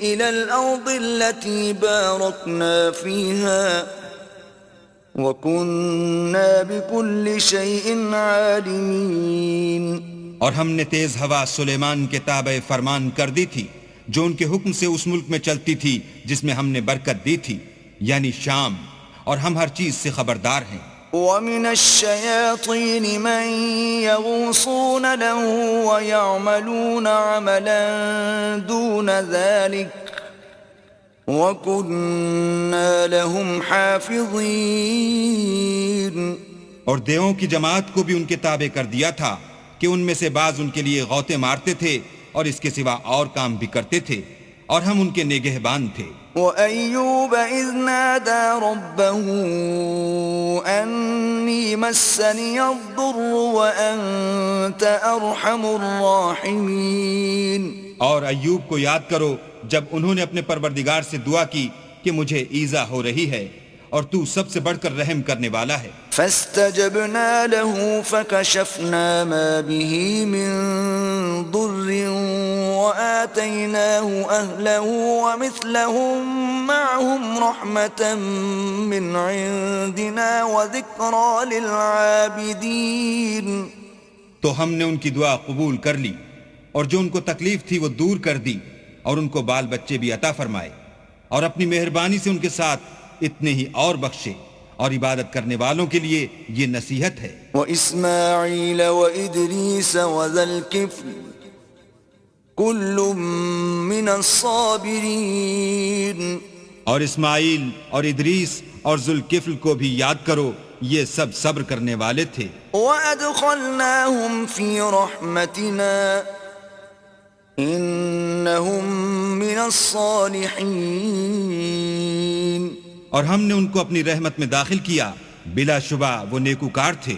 Speaker 1: إِلَى الْأَرْضِ الَّتِي بَارَكْنَا فِيهَا وَكُنَّا بِكُلِّ شَيْءٍ عَالِمِينَ.
Speaker 2: اور ہم نے تیز ہوا سلیمان کے تابع فرمان کر دی تھی جو ان کے حکم سے اس ملک میں چلتی تھی جس میں ہم نے برکت دی تھی یعنی شام، اور ہم ہر چیز سے خبردار ہیں.
Speaker 1: وَمِنَ الشَّيَاطِينِ مَن يَغُوصُونَ لَهُ وَيَعْمَلُونَ عَمَلًا دُونَ ذَلِكَ وَكُنَّا لَهُمْ حَافِظِينَ.
Speaker 2: اور دیووں کی جماعت کو بھی ان کے تابع کر دیا تھا کہ ان میں سے بعض ان کے لیے غوطے مارتے تھے اور اس کے سوا اور کام بھی کرتے تھے اور ہم ان کے نگہبان تھے.
Speaker 1: وَأَيُّوبَ إِذْ نَادَى رَبَّهُ أَنِّي مَسَّنِيَ الضُّرُّ وَأَنْتَ أَرْحَمُ الرَّاحِمِينَ.
Speaker 2: اور ایوب کو یاد کرو جب انہوں نے اپنے پروردگار سے دعا کی کہ مجھے ایذا ہو رہی ہے اور تو سب سے بڑھ کر رحم کرنے والا ہے.
Speaker 1: فَاسْتَجَبْنَا لَهُ فَكَشَفْنَا مَا بِهِ مِنْ ضُرٍّ وَآتَيْنَاهُ أَهْلَهُ وَمِثْلَهُمْ مَعَهُمْ رَحْمَةً مِّنْ عِنْدِنَا وَذِكْرَى لِلْعَابِدِينَ.
Speaker 2: تو ہم نے ان کی دعا قبول کر لی اور جو ان کو تکلیف تھی وہ دور کر دی اور ان کو بال بچے بھی عطا فرمائے اور اپنی مہربانی سے ان کے ساتھ اتنے ہی اور بخشے، اور عبادت کرنے والوں کے لیے یہ نصیحت ہے.
Speaker 1: وَإِسْمَاعِيلَ وَإِدْرِيسَ وَذَا الْكِفْلِ كل من الصابرين
Speaker 2: اور اسماعیل اور ادریس اور ذوالکفل کو بھی یاد کرو، یہ سب صبر کرنے والے تھے۔
Speaker 1: وَأَدْخَلْنَاهُمْ فِي رَحْمَتِنَا إِنَّهُمْ مِنَ الصَّالِحِينَ
Speaker 2: اور ہم نے ان کو اپنی رحمت میں داخل کیا، بلا شبہ وہ نیکوکار تھے۔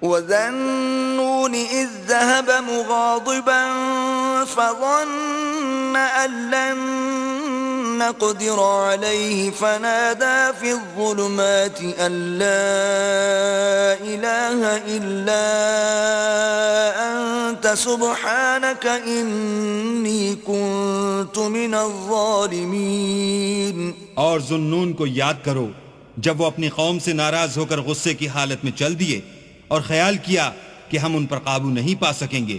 Speaker 1: وَذَا النُّونِ إِذ ذَّهَبَ مُغَاضِبًا فَظَنَّ أَن لَّن نَّقْدِرَ عَلَيْهِ فَنَادَىٰ فِي الظُّلُمَاتِ أَن لَّا إِلَٰهَ إِلَّا أَنتَ سُبْحَانَكَ إِنِّي كُنتُ مِنَ الظَّالِمِينَ۔
Speaker 2: اور ذُنُّون کو یاد کرو جب وہ اپنی قوم سے ناراض ہو کر غصے کی حالت میں چل دیے اور خیال کیا کہ ہم ان پر قابو نہیں پا سکیں گے،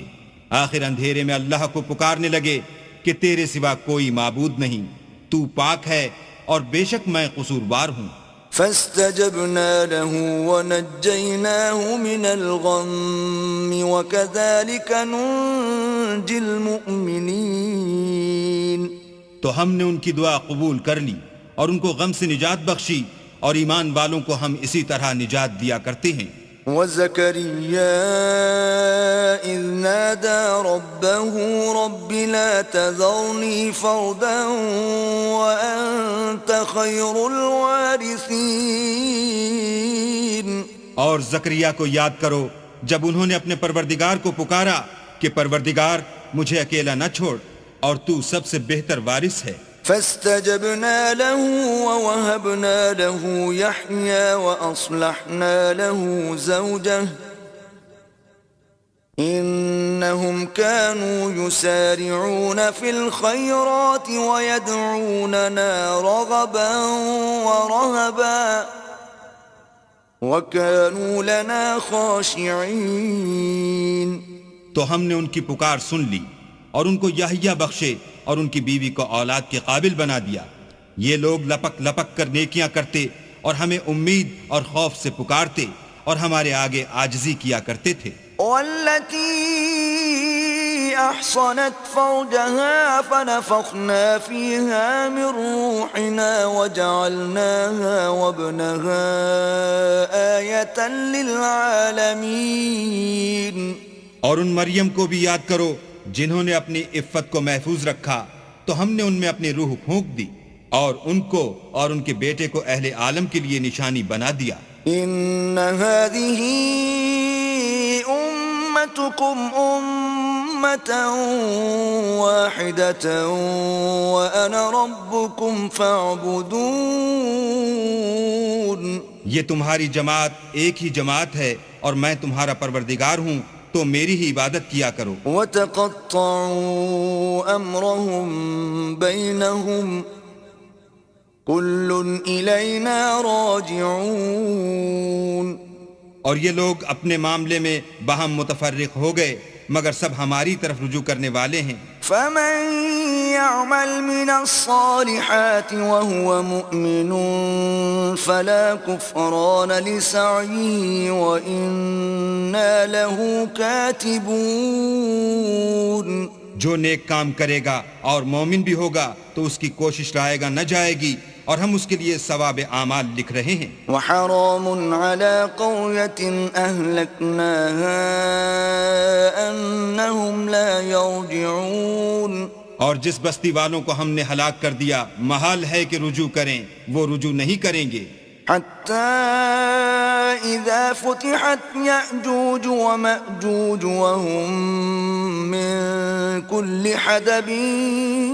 Speaker 2: آخر اندھیرے میں اللہ کو پکارنے لگے کہ تیرے سوا کوئی معبود نہیں، تو پاک ہے اور بے شک میں قصوروار ہوں۔
Speaker 1: فاستجبنا له ونجيناه من الغم وكذلك ننجي المؤمنين۔
Speaker 2: تو ہم نے ان کی دعا قبول کر لی اور ان کو غم سے نجات بخشی، اور ایمان والوں کو ہم اسی طرح نجات دیا کرتے ہیں۔
Speaker 1: وَزَكَرِيَّا إِذْ نَادَى رَبَّهُ رَبِّ لَا تَذَرْنِي فَرْدًا وَأَنْتَ خَيْرُ الْوَارِثِينَ۔
Speaker 2: اور زکریا کو یاد کرو جب انہوں نے اپنے پروردگار کو پکارا کہ پروردگار مجھے اکیلا نہ چھوڑ، اور تو سب سے بہتر وارث ہے۔
Speaker 1: فاستجبنا له ووهبنا له يحيى وأصلحنا له زوجه إنهم كانوا يسارعون في الخيرات ويدعوننا رغبا ورهبا وكانوا لنا خاشعين۔
Speaker 2: تو ہم نے ان کی پکار سن لی اور ان کو یحییٰ بخشے اور ان کی بیوی کو اولاد کے قابل بنا دیا۔ یہ لوگ لپک لپک کر نیکیاں کرتے اور ہمیں امید اور خوف سے پکارتے اور ہمارے آگے عاجزی کیا کرتے تھے۔
Speaker 1: والتي أحصنت فرجها فنفخنا فيها من روحنا وجعلناها وابنها آية للعالمين۔
Speaker 2: اور ان مریم کو بھی یاد کرو جنہوں نے اپنی عفت کو محفوظ رکھا، تو ہم نے ان میں اپنی روح پھونک دی اور ان کو اور ان کے بیٹے کو اہل عالم کے لیے نشانی بنا دیا۔
Speaker 1: ان هذه امتكم امة واحدة وانا ربكم فاعبدون۔
Speaker 2: یہ تمہاری جماعت ایک ہی جماعت ہے اور میں تمہارا پروردگار ہوں، تو میری ہی عبادت کیا کرو۔
Speaker 1: وَتَقَطَّعُوا أَمْرَهُمْ بَيْنَهُمْ كُلٌّ إِلَيْنَا رَاجِعُونَ۔
Speaker 2: اور یہ لوگ اپنے معاملے میں باہم متفرق ہو گئے، مگر سب ہماری طرف رجوع کرنے والے ہیں۔
Speaker 1: فَمَن يَعْمَلْ مِنَ الصَّالِحَاتِ وَهُوَ مُؤْمِنٌ فَلَا كُفْرَانَ لِسَعْيِهِ وَإِنَّا لَهُ كَاتِبُونَ۔
Speaker 2: جو نیک کام کرے گا اور مومن بھی ہوگا تو اس کی کوشش رائے گا نہ جائے گی، اور ہم اس کے لیے ثواب اعمال لکھ رہے ہیں۔
Speaker 1: وحرام على قرية أهلكناها أنهم لا يرجعون۔
Speaker 2: اور جس بستی والوں کو ہم نے ہلاک کر دیا محال ہے کہ رجوع کریں، وہ رجوع نہیں کریں گے۔
Speaker 1: حتى إذا فتحت يأجوج ومأجوج وهم من كل حدب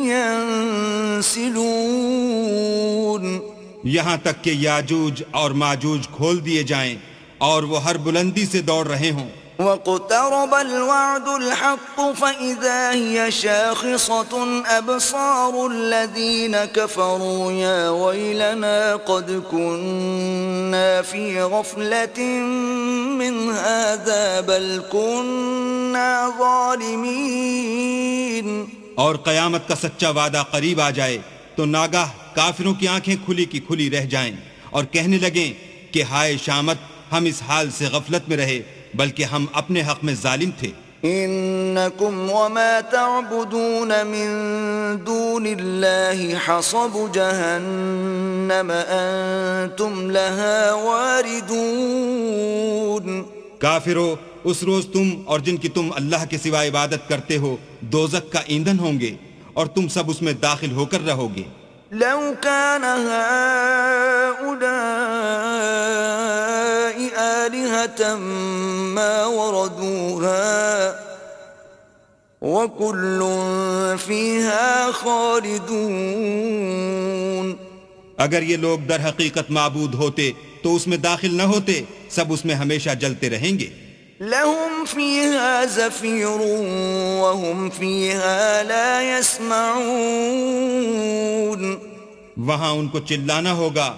Speaker 1: ينسلون۔
Speaker 2: یہاں تک کہ یاجوج اور ماجوج کھول دیے جائیں اور وہ ہر بلندی سے دوڑ رہے ہوں۔
Speaker 1: واقترب الوعد الحق فإذا هي شاخصة أبصار الذين كفروا يا ويلنا قد كنا في غفلة من هذا بل كنا ظالمين۔
Speaker 2: اور قیامت کا سچا وعدہ قریب آ جائے تو ناگاہ کافروں کی آنکھیں کھلی کی کھلی رہ جائیں اور کہنے لگیں کہ ہائے شامت، ہم اس حال سے غفلت میں رہے بلکہ ہم اپنے حق میں ظالم تھے۔
Speaker 1: إنكم وما تعبدون من دون الله حصب جهنم أنتم لها واردون.
Speaker 2: کافرو، اس روز تم اور جن کی تم اللہ کے سوا عبادت کرتے ہو دوزخ کا ایندھن ہوں گے اور تم سب اس میں داخل ہو کر رہو گے.
Speaker 1: لو كان هؤلاء آلهة ما وردوها وكل فيها خالدون.
Speaker 2: اگر یہ لوگ در حقیقت معبود ہوتے تو اس میں داخل نہ ہوتے، سب اس میں ہمیشہ جلتے رہیں گے.
Speaker 1: لهم فيها زفير وهم فيها لا يسمعون.
Speaker 2: وہاں ان کو چلانا ہوگا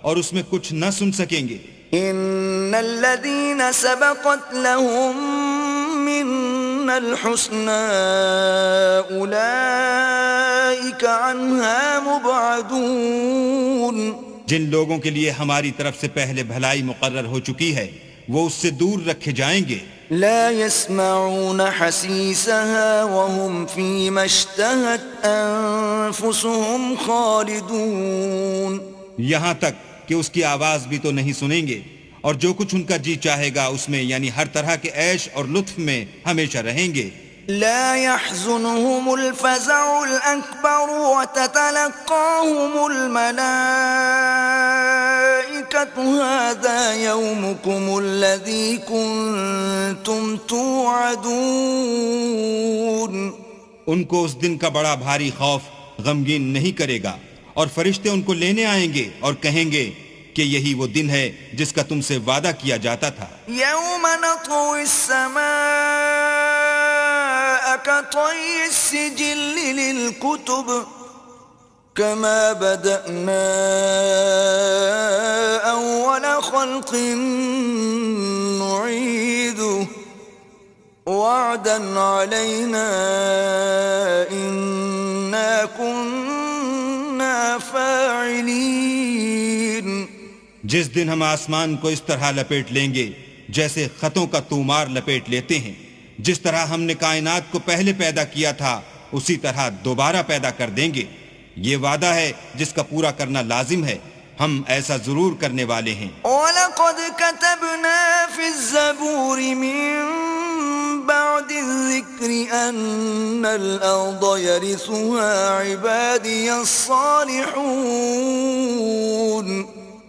Speaker 2: اور اس میں کچھ نہ سن سکیں گے.
Speaker 1: ان الذين سبقت لهم منا الحسنى اولئك عنها مبعدون.
Speaker 2: جن لوگوں کے لیے ہماری طرف سے پہلے بھلائی مقرر ہو چکی ہے وہ اس سے دور رکھے جائیں گے.
Speaker 1: لا يسمعون حسيسها وهم فيما اشتهت أنفسهم خالدون.
Speaker 2: یہاں تک کہ اس کی آواز بھی تو نہیں سنیں گے اور جو کچھ ان کا جی چاہے گا اس میں یعنی ہر طرح کے عیش اور لطف میں ہمیشہ رہیں گے.
Speaker 1: لا يحزنهم الفزع الأكبر وتتلقاهم الملائكة هذا يومكم الذي كنتم توعدون.
Speaker 2: ان کو اس دن کا بڑا بھاری خوف غمگین نہیں کرے گا اور فرشتے ان کو لینے آئیں گے اور کہیں گے کہ یہی وہ دن ہے جس کا تم سے وعدہ کیا جاتا تھا.
Speaker 1: يوم نطوي السماء كطي السجل للكتب كما بدأنا أول خلق نعيده وعدا علينا إنا كنا فاعلين.
Speaker 2: جس دن ہم آسمان کو اس طرح لپیٹ لیں گے جیسے خطوں کا تومار لپیٹ لیتے ہیں، جس طرح ہم نے کائنات کو پہلے پیدا کیا تھا اسی طرح دوبارہ پیدا کر دیں گے. یہ وعدہ ہے جس کا پورا کرنا لازم ہے، ہم ایسا ضرور کرنے والے ہیں.
Speaker 1: وَلَقَدْ كَتَبْنَا فِي الزَّبُورِ مِن بَعْدِ الذِّكْرِ أَنَّ الْأَرْضَ يَرِثُهَا عِبَادِيَ الصَّالِحُونَ.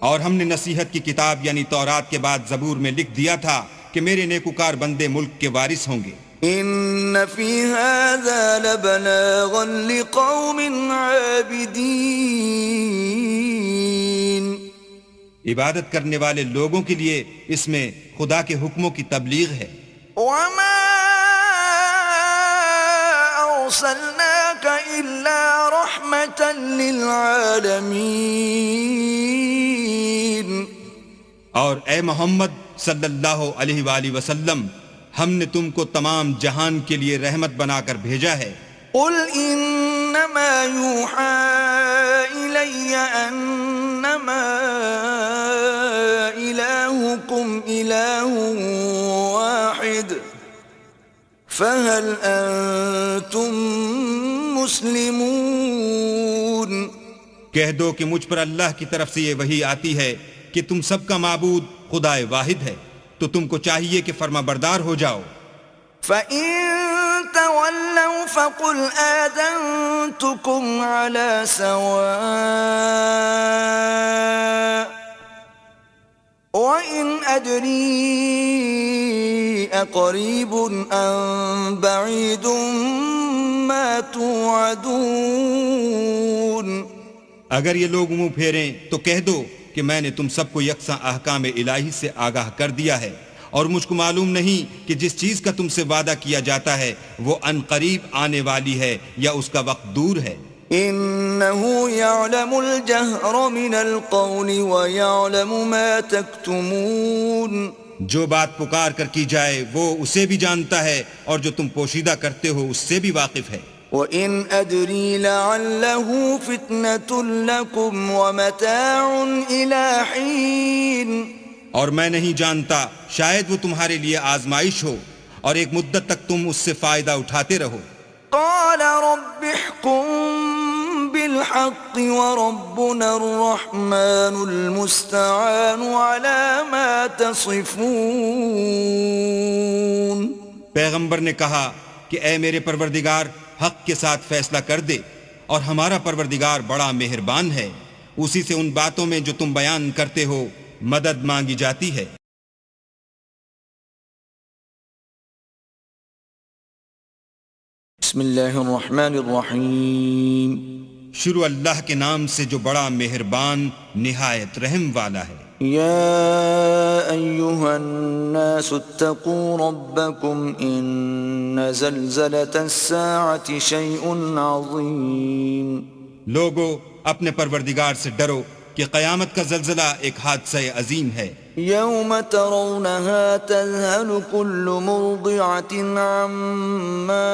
Speaker 2: اور ہم نے نصیحت کی کتاب یعنی تورات کے بعد زبور میں لکھ دیا تھا کہ میرے نیکوکار بندے ملک کے وارث ہوں گے.
Speaker 1: ان فی هذا لبلاغا لقوم عابدین.
Speaker 2: عبادت کرنے والے لوگوں کے لیے اس میں خدا کے حکموں کی تبلیغ ہے.
Speaker 1: وما ارسلناک الا رحمة للعالمین.
Speaker 2: اور اے محمد صلی اللہ علیہ وآلہ وسلم، ہم نے تم کو تمام جہان کے لیے رحمت بنا کر بھیجا ہے.
Speaker 1: قل انما یوحى الی انما الہکم الہ واحد فهل انتم مسلمون.
Speaker 2: کہہ دو کہ مجھ پر اللہ کی طرف سے یہ وحی آتی ہے کہ تم سب کا معبود خدا واحد ہے، تو تم کو چاہیے کہ فرما بردار ہو جاؤ.
Speaker 1: فَإِن تَوَلَّوْا فَقُلْ آذَنْتُكُمْ عَلَى سَوَاءٍ وَإِنْ أَدْرِي أَقَرِيبٌ أَمْ بَعِيدٌ مَا تُوعَدُونَ.
Speaker 2: اگر یہ لوگ منہ پھیریں تو کہہ دو کہ میں نے تم سب کو یکساں احکام الہی سے آگاہ کر دیا ہے اور مجھ کو معلوم نہیں کہ جس چیز کا تم سے وعدہ کیا جاتا ہے وہ ان قریب آنے والی ہے یا اس کا وقت دور ہے.
Speaker 1: إنه يعلم الجهر من القول ويعلم ما تكتمون.
Speaker 2: جو بات پکار کر کی جائے وہ اسے بھی جانتا ہے اور جو تم پوشیدہ کرتے ہو اس سے بھی واقف ہے.
Speaker 1: وَإِنْ أَدْرِي لَعَلَّهُ فِتْنَةٌ لَكُمْ وَمَتَاعٌ إِلَى حِينٍ.
Speaker 2: اور میں نہیں جانتا، شاید وہ تمہارے لیے آزمائش ہو اور ایک مدت تک تم اس سے فائدہ اٹھاتے رہو۔
Speaker 1: قال رب احكم بالحق وربنا الرحمن المستعان على ما تصفون۔
Speaker 2: پیغمبر نے کہا کہ اے میرے پروردگار حق کے ساتھ فیصلہ کر دے، اور ہمارا پروردگار بڑا مہربان ہے، اسی سے ان باتوں میں جو تم بیان کرتے ہو مدد مانگی جاتی ہے۔
Speaker 1: بسم اللہ الرحمن الرحیم۔
Speaker 2: شروع اللہ کے نام سے جو بڑا مہربان نہایت رحم والا ہے۔
Speaker 1: یا ایہا الناس اتقوا ربکم ان زلزلة الساعة شیء عظیم۔
Speaker 2: لوگو اپنے پروردگار سے ڈرو کہ قیامت کا زلزلہ ایک حادثہ عظیم ہے۔
Speaker 1: یوم ترونها تذهل كل مرضعة عما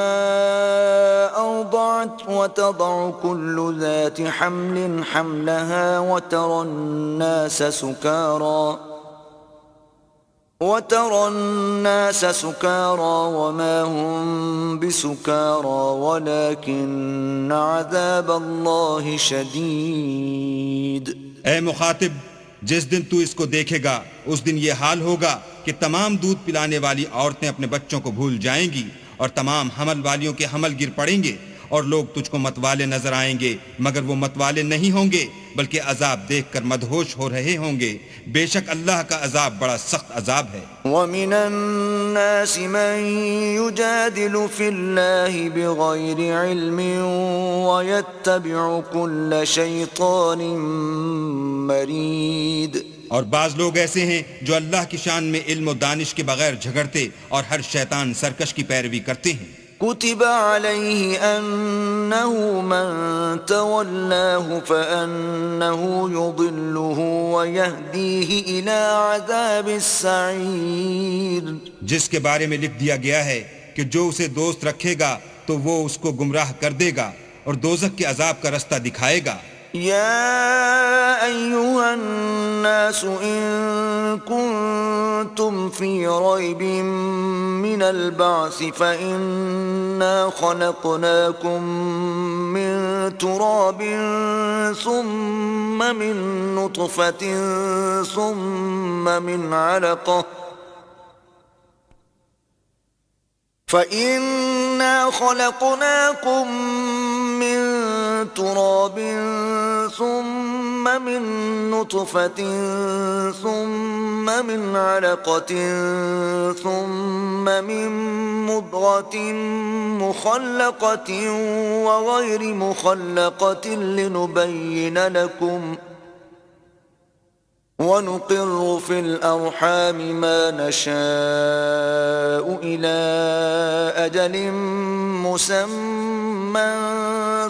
Speaker 1: أرضعت وتضع كل ذات حمل حملها وترى الناس سكارى وما هم بسكارى ولكن عذاب الله شديد۔
Speaker 2: اے مخاطب، جس دن تو اس کو دیکھے گا اس دن یہ حال ہوگا کہ تمام دودھ پلانے والی عورتیں اپنے بچوں کو بھول جائیں گی، اور تمام حمل والیوں کے حمل گر پڑیں گے، اور لوگ تجھ کو متوالے نظر آئیں گے مگر وہ متوالے نہیں ہوں گے بلکہ عذاب دیکھ کر مدہوش ہو رہے ہوں گے۔ بے شک اللہ کا عذاب بڑا سخت عذاب ہے۔
Speaker 1: وَمِنَ النَّاسِ مَن يُجَادِلُ فِي اللَّهِ بِغَيْرِ عِلْمٍ وَيَتَّبِعُ كُلَّ شَيْطَانٍ مَرِيدٍ۔
Speaker 2: اور بعض لوگ ایسے ہیں جو اللہ کی شان میں علم و دانش کے بغیر جھگڑتے اور ہر شیطان سرکش کی پیروی کرتے ہیں۔
Speaker 1: كتب عليه أنه من تولاه فأنه يضله ويهديه إلى عذاب السعير۔
Speaker 2: جس کے بارے میں لکھ دیا گیا ہے کہ جو اسے دوست رکھے گا تو وہ اس کو گمراہ کر دے گا اور دوزخ کے عذاب کا رستہ دکھائے گا۔
Speaker 1: يا أيها الناس إن كنتم في ريب من البعث فإنا خلقناكم من تراب ثم من نطفة ثم من علقة فإنا خلقناكم من تراب ثم من نطفة ثم من علقة ثم من مضغة مخلقة وغير مخلقة لنبين لكم ونقر في الأرحام ما نشاء إلى أجل مسمى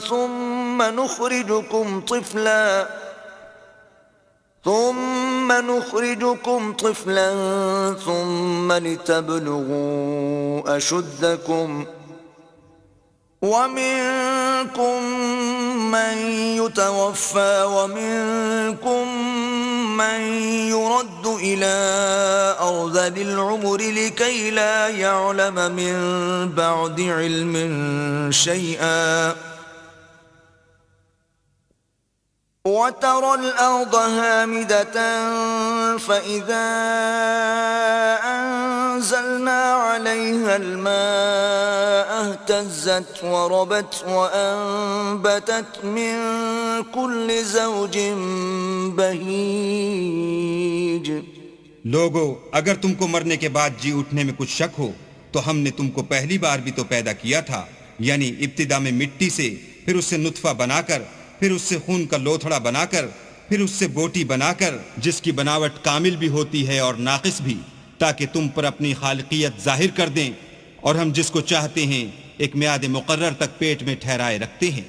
Speaker 1: ثم نخرجكم طفلا ثم لتبلغوا أشدكم ومنكم من يتوفى ومنكم من يرد إلى أرذل العمر لكي لا يعلم من بعد علم شيئا وترى الأرض هامدة فإذا أنزلنا عليها الماء اهتزت وربت وأنبتت من كل زوج بهيج۔
Speaker 2: لوگو اگر تم کو مرنے کے بعد جی اٹھنے میں کچھ شک ہو تو ہم نے تم کو پہلی بار بھی تو پیدا کیا تھا، یعنی ابتدا میں مٹی سے، پھر اس سے نطفہ بنا کر، پھر اس سے خون کا لوتھڑا بنا کر، پھر اس سے بوٹی بنا کر، جس کی بناوٹ کامل بھی ہوتی ہے اور ناقص بھی، تاکہ تم پر اپنی خالقیت ظاہر کر دیں، اور ہم جس کو چاہتے ہیں ایک میعاد مقرر تک پیٹ میں ٹھہرائے رکھتے ہیں،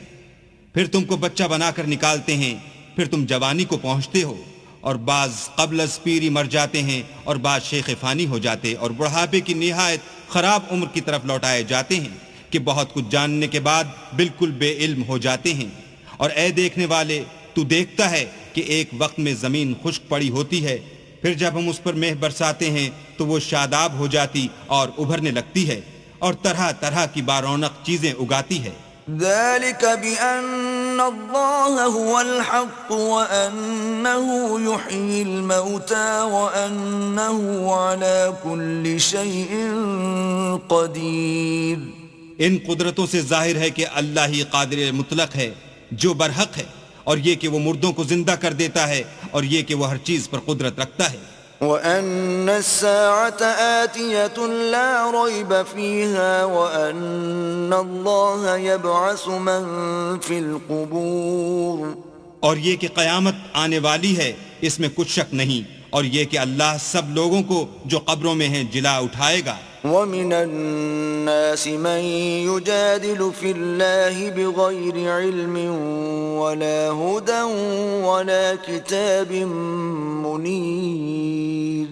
Speaker 2: پھر تم کو بچہ بنا کر نکالتے ہیں، پھر تم جوانی کو پہنچتے ہو، اور بعض قبل از پیری مر جاتے ہیں اور بعض شیخ فانی ہو جاتے اور بڑھاپے کی نہایت خراب عمر کی طرف لوٹائے جاتے ہیں کہ بہت کچھ جاننے کے بعد بالکل بے علم ہو جاتے ہیں۔ اور اے دیکھنے والے، تو دیکھتا ہے کہ ایک وقت میں زمین خشک پڑی ہوتی ہے، پھر جب ہم اس پر مہ برساتے ہیں تو وہ شاداب ہو جاتی اور ابھرنے لگتی ہے اور طرح طرح کی بارونق چیزیں اگاتی ہے۔
Speaker 1: ذلك بأن الله هو الحق وأنه يحيي الموتى وأنه على كل شيء قدير۔
Speaker 2: ان قدرتوں سے ظاہر ہے کہ اللہ ہی قادر مطلق ہے جو برحق ہے، اور یہ کہ وہ مردوں کو زندہ کر دیتا ہے، اور یہ کہ وہ ہر چیز پر قدرت رکھتا ہے۔
Speaker 1: وَأَنَّ السَّاعَةَ آتِيَةٌ لَا رَيْبَ فِيهَا وَأَنَّ اللَّهَ يَبْعَثُ مَن فِي الْقُبُورِ،
Speaker 2: اور یہ کہ قیامت آنے والی ہے اس میں کچھ شک نہیں، اور یہ کہ اللہ سب لوگوں کو جو قبروں میں ہیں جلا اٹھائے گا۔
Speaker 1: وَمِنَ النَّاسِ مَن يُجَادِلُ فِي اللَّهِ بِغَيْرِ عِلْمٍ وَلَا هُدًى وَلَا كِتَابٍ مُنِيرٍ،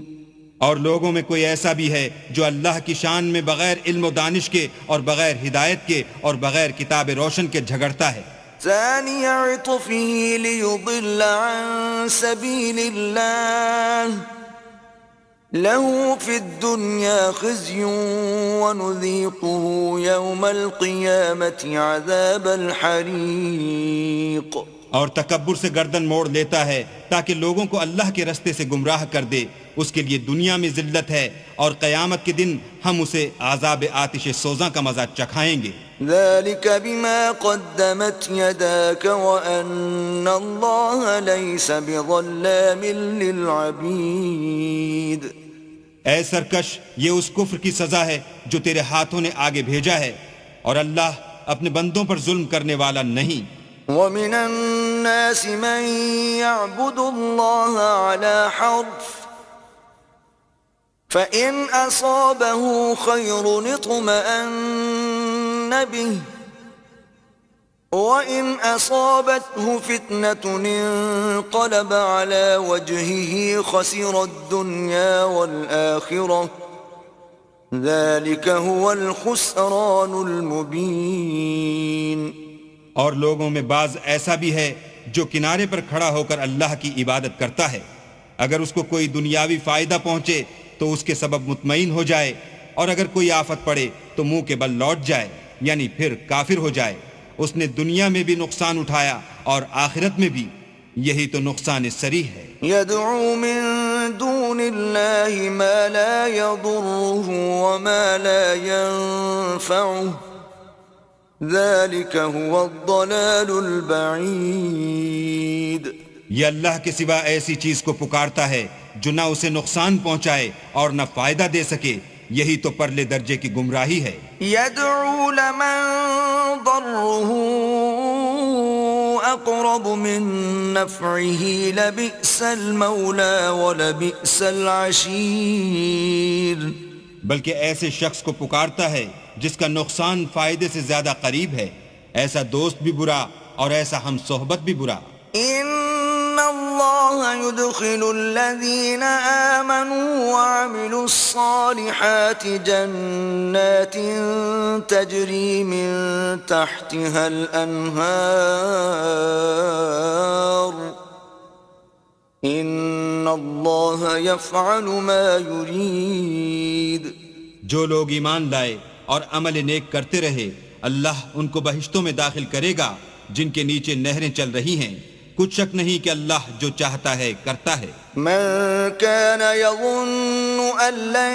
Speaker 2: اور لوگوں میں کوئی ایسا بھی ہے جو اللہ کی شان میں بغیر علم و دانش کے اور بغیر ہدایت کے اور بغیر کتاب روشن کے جھگڑتا ہے۔
Speaker 1: ثاني عطفه ليضل عن سبيل الله له في الدنيا خزي ونذيقه يوم القيامة عذاب الحريق۔
Speaker 2: اور تکبر سے گردن موڑ لیتا ہے تاکہ لوگوں کو اللہ کے رستے سے گمراہ کر دے، اس کے لیے دنیا میں ذلت ہے اور قیامت کے دن ہم اسے عذاب آتش سوزاں کا مزہ چکھائیں گے۔
Speaker 1: ذلك بما قدمت يداك وأن الله ليس بظلام للعبيد۔
Speaker 2: اے سرکش، یہ اس کفر کی سزا ہے جو تیرے ہاتھوں نے آگے بھیجا ہے، اور اللہ اپنے بندوں پر ظلم کرنے والا نہیں۔
Speaker 1: وَمِنَ النَّاسِ مَن يَعْبُدُ اللَّهَ عَلَى حَرْفٍ فَإِنْ أَصَابَهُ خَيْرٌ اطْمَأَنَّ بِهِ وَإِنْ أَصَابَتْهُ فِتْنَةٌ انقَلَبَ عَلَى وَجْهِهِ خَسِرَ الدُّنْيَا وَالْآخِرَةَ ذَلِكَ هُوَ الْخُسْرَانُ الْمُبِينُ۔
Speaker 2: اور لوگوں میں بعض ایسا بھی ہے جو کنارے پر کھڑا ہو کر اللہ کی عبادت کرتا ہے، اگر اس کو کوئی دنیاوی فائدہ پہنچے تو اس کے سبب مطمئن ہو جائے، اور اگر کوئی آفت پڑے تو منہ کے بل لوٹ جائے، یعنی پھر کافر ہو جائے۔ اس نے دنیا میں بھی نقصان اٹھایا اور آخرت میں بھی، یہی تو نقصان صریح ہے۔
Speaker 1: يدعو من دون الله ما لا يضره وما لا ينفعه ذلك هو الضلال البعید۔
Speaker 2: یہ اللہ کے سوا ایسی چیز کو پکارتا ہے جو نہ اسے نقصان پہنچائے اور نہ فائدہ دے سکے، یہی تو پرلے درجے کی گمراہی ہے۔
Speaker 1: يدعو لمن ضره اقرب من نفعه لبئس المولى ولبئس العشیر۔
Speaker 2: بلکہ ایسے شخص کو پکارتا ہے جس کا نقصان فائدے سے زیادہ قریب ہے، ایسا دوست بھی برا اور ایسا ہم صحبت بھی برا۔
Speaker 1: ان اللہ يدخل الذین آمنوا وعملوا الصالحات جنات تجری من تحتها الانہار ان اللہ یفعل ما یرید۔
Speaker 2: جو لوگ ایمان لائے اور عمل نیک کرتے رہے، اللہ ان کو بہشتوں میں داخل کرے گا جن کے نیچے نہریں چل رہی ہیں، کچھ شک نہیں کہ اللہ جو چاہتا ہے کرتا ہے۔
Speaker 1: من كان يظن أن لن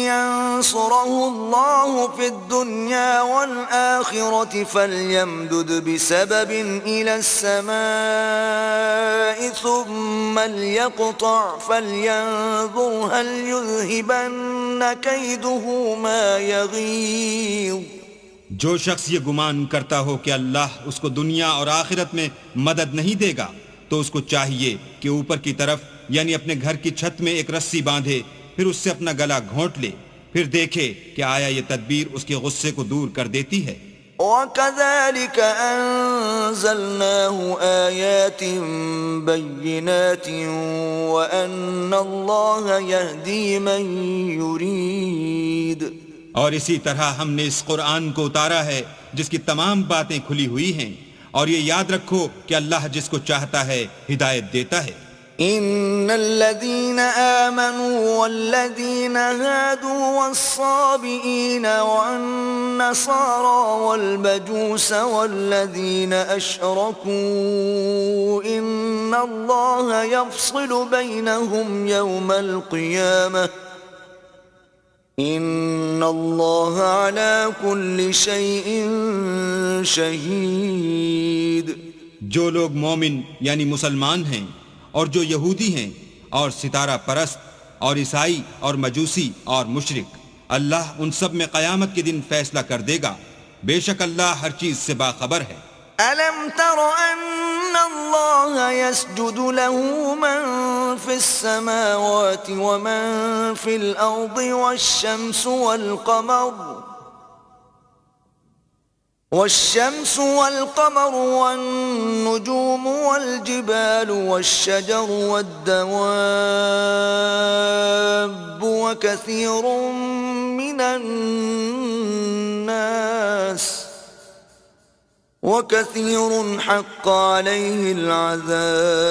Speaker 1: ينصره الله في الدنيا والآخرة فليمدد بسبب إلى السماء ثم ليقطع فلينظر هل يذهبن كيده ما يغيظ۔
Speaker 2: جو شخص یہ گمان کرتا ہو کہ اللہ اس کو دنیا اور آخرت میں مدد نہیں دے گا تو اس کو چاہیے کہ اوپر کی طرف یعنی اپنے گھر کی چھت میں ایک رسی باندھے، پھر اس سے اپنا گلا گھونٹ لے، پھر دیکھے کہ آیا یہ تدبیر اس کے غصے کو دور کر دیتی ہے۔
Speaker 1: وَكَذَلِكَ أَنزَلْنَاهُ آيَاتٍ بَيِّنَاتٍ وَأَنَّ اللَّهَ يَهْدِي مَن يُرِيدُ۔
Speaker 2: اور اسی طرح ہم نے اس قرآن کو اتارا ہے جس کی تمام باتیں کھلی ہوئی ہیں، اور یہ یاد رکھو کہ اللہ جس کو چاہتا ہے ہدایت دیتا ہے۔
Speaker 1: إن الذين آمنوا والذين هادوا والصابئين والنصارى والمجوس والذين أشركوا إن الله يفصل بينهم يوم القيامة إن الله على كل شيء شهيد.
Speaker 2: جو لوگ مومن یعنی مسلمان ہیں اور جو یہودی ہیں اور ستارہ پرست اور عیسائی اور مجوسی اور مشرک، اللہ ان سب میں قیامت کے دن فیصلہ کر دے گا. بے شک اللہ ہر چیز سے باخبر ہے.
Speaker 1: أَلَمْ تَرَ أَنَّ اللَّهَ يَسْجُدُ لَهُ مَن فِي السَّمَاوَاتِ وَمَن فِي الْأَرْضِ والشمس والقمر والنجوم والجبال والشجر والدواب وكثير حق عليه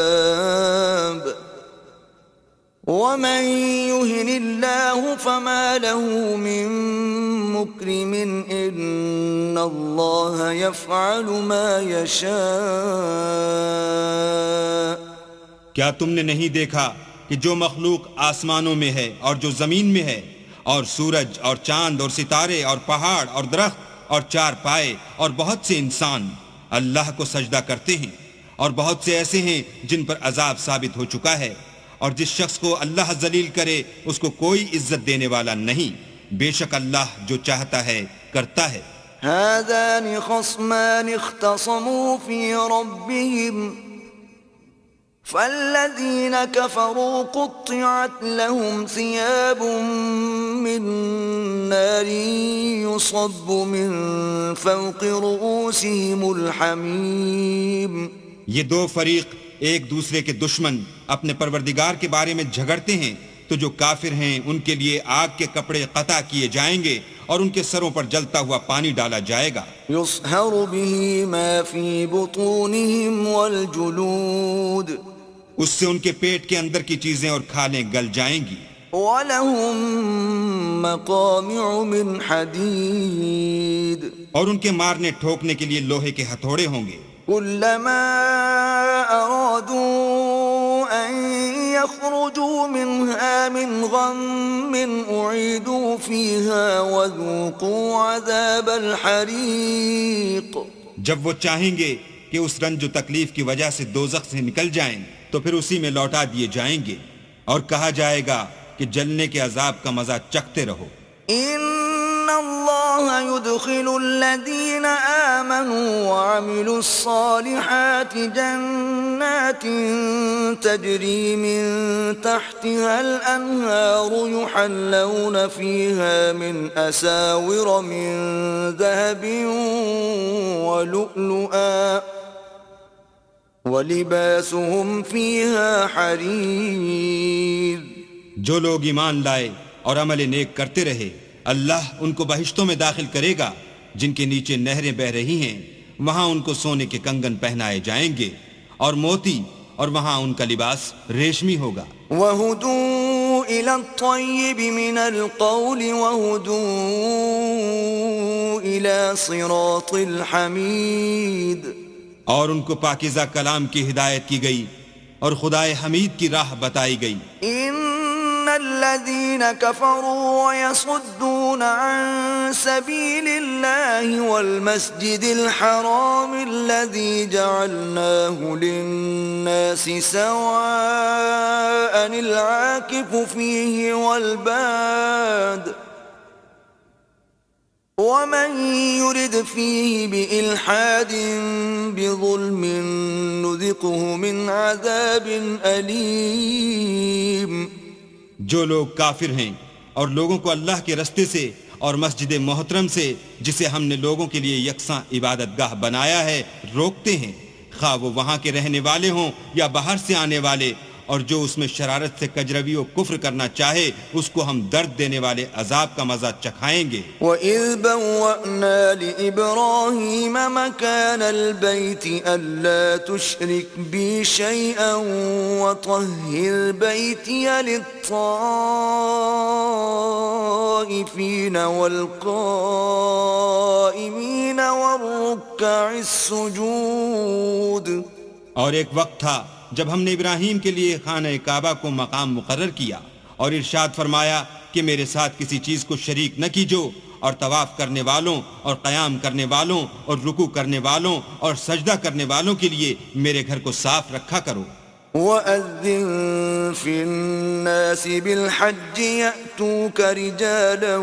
Speaker 1: العذاب ومن يهن الله فما له من مكرم إن الله يفعل ما يشاء.
Speaker 2: کیا تم نے نہیں دیکھا کہ جو مخلوق آسمانوں میں ہے اور جو زمین میں ہے، اور سورج اور چاند اور ستارے اور پہاڑ اور درخت اور چار پائے اور بہت سے انسان اللہ کو سجدہ کرتے ہیں، اور بہت سے ایسے ہیں جن پر عذاب ثابت ہو چکا ہے، اور جس شخص کو اللہ ذلیل کرے اس کو کوئی عزت دینے والا نہیں. بے شک اللہ جو چاہتا ہے کرتا ہے.
Speaker 1: هذان خصمان اختصموا في ربهم فالذين كفروا قطعت لهم ثياب من نار يصب من فوق رؤوسهم الحميم.
Speaker 2: یہ دو فریق ایک دوسرے کے دشمن اپنے پروردگار کے بارے میں جھگڑتے ہیں، تو جو کافر ہیں ان کے لیے آگ کے کپڑے قطع کیے جائیں گے اور ان کے سروں پر جلتا ہوا پانی ڈالا جائے گا.
Speaker 1: يصهر به ما في بطونهم والجلود.
Speaker 2: اس سے ان کے پیٹ کے اندر کی چیزیں اور کھالیں گل جائیں گی.
Speaker 1: وَلَهُم مَّقَامِعُ مِنْ حَدِيدٍ.
Speaker 2: اور ان کے مارنے ٹھوکنے کے لیے لوہے کے ہتھوڑے ہوں گے.
Speaker 1: كلما أرادوا أن يخرجوا منها من غم أعيدوا فيها وذوقوا عذاب الحريق.
Speaker 2: جب وہ چاہیں گے کہ اس رنج و تکلیف کی وجہ سے دوزخ سے نکل جائیں تو پھر اسی میں لوٹا دیے جائیں گے، اور کہا جائے گا کہ جلنے کے عذاب کا مزہ چکھتے رہو.
Speaker 1: إن الله يدخل الذين آمنوا وعملوا الصالحات جنات تجري من تحتها الأنهار يحلون فيها من أساور من ذهب ولؤلؤا ولباسهم فيها حرير.
Speaker 2: جو لوگ ایمان لائے اور عمل نیک کرتے رہے اللہ ان کو بہشتوں میں داخل کرے گا جن کے نیچے نہریں بہ رہی ہیں، وہاں ان کو سونے کے کنگن پہنائے جائیں گے اور موتی، اور وہاں ان کا لباس ریشمی ہوگا.
Speaker 1: وَهُدُوا إِلَى الطَّيِّبِ مِنَ الْقَوْلِ وَهُدُوا إِلَى صِرَاطِ الْحَمِيدِ.
Speaker 2: اور ان کو پاکیزہ کلام کی ہدایت کی گئی اور خدائے حمید کی راہ بتائی گئی.
Speaker 1: الذين كفروا ويصدون عن سبيل الله والمسجد الحرام الذي جعلناه للناس سواء العاكف فيه والباد ومن يرد فيه بإلحاد بظلم نذقه من عذاب أليم.
Speaker 2: جو لوگ کافر ہیں اور لوگوں کو اللہ کے رستے سے اور مسجد محترم سے جسے ہم نے لوگوں کے لیے یکساں عبادت گاہ بنایا ہے روکتے ہیں، خواہ وہ وہاں کے رہنے والے ہوں یا باہر سے آنے والے، اور جو اس میں شرارت سے کجروی و کفر کرنا چاہے اس کو ہم درد دینے والے عذاب کا مزہ چکھائیں گے۔
Speaker 1: وَإِذْ بَوَّأْنَا لِإِبْرَاهِيمَ مَكَانَ الْبَيْتِ أَلَّا تُشْرِكْ بِي شَيْئًا وَطَهِّرْ بَيْتِيَ لِلطَّائِفِينَ وَالْقَائِمِينَ وَالرُّكَّعِ السُّجُودِ۔
Speaker 2: اور ایک وقت تھا جب ہم نے ابراہیم کے لیے خانہ کعبہ کو مقام مقرر کیا اور ارشاد فرمایا کہ میرے ساتھ کسی چیز کو شریک نہ کیجو، اور طواف کرنے والوں اور قیام کرنے والوں اور رکوع کرنے والوں اور سجدہ کرنے والوں کے لیے میرے گھر کو صاف رکھا کرو۔
Speaker 1: وَأَذِّن فِي النَّاسِ بِالْحَجِّ يَأْتُوكَ رِجَالًا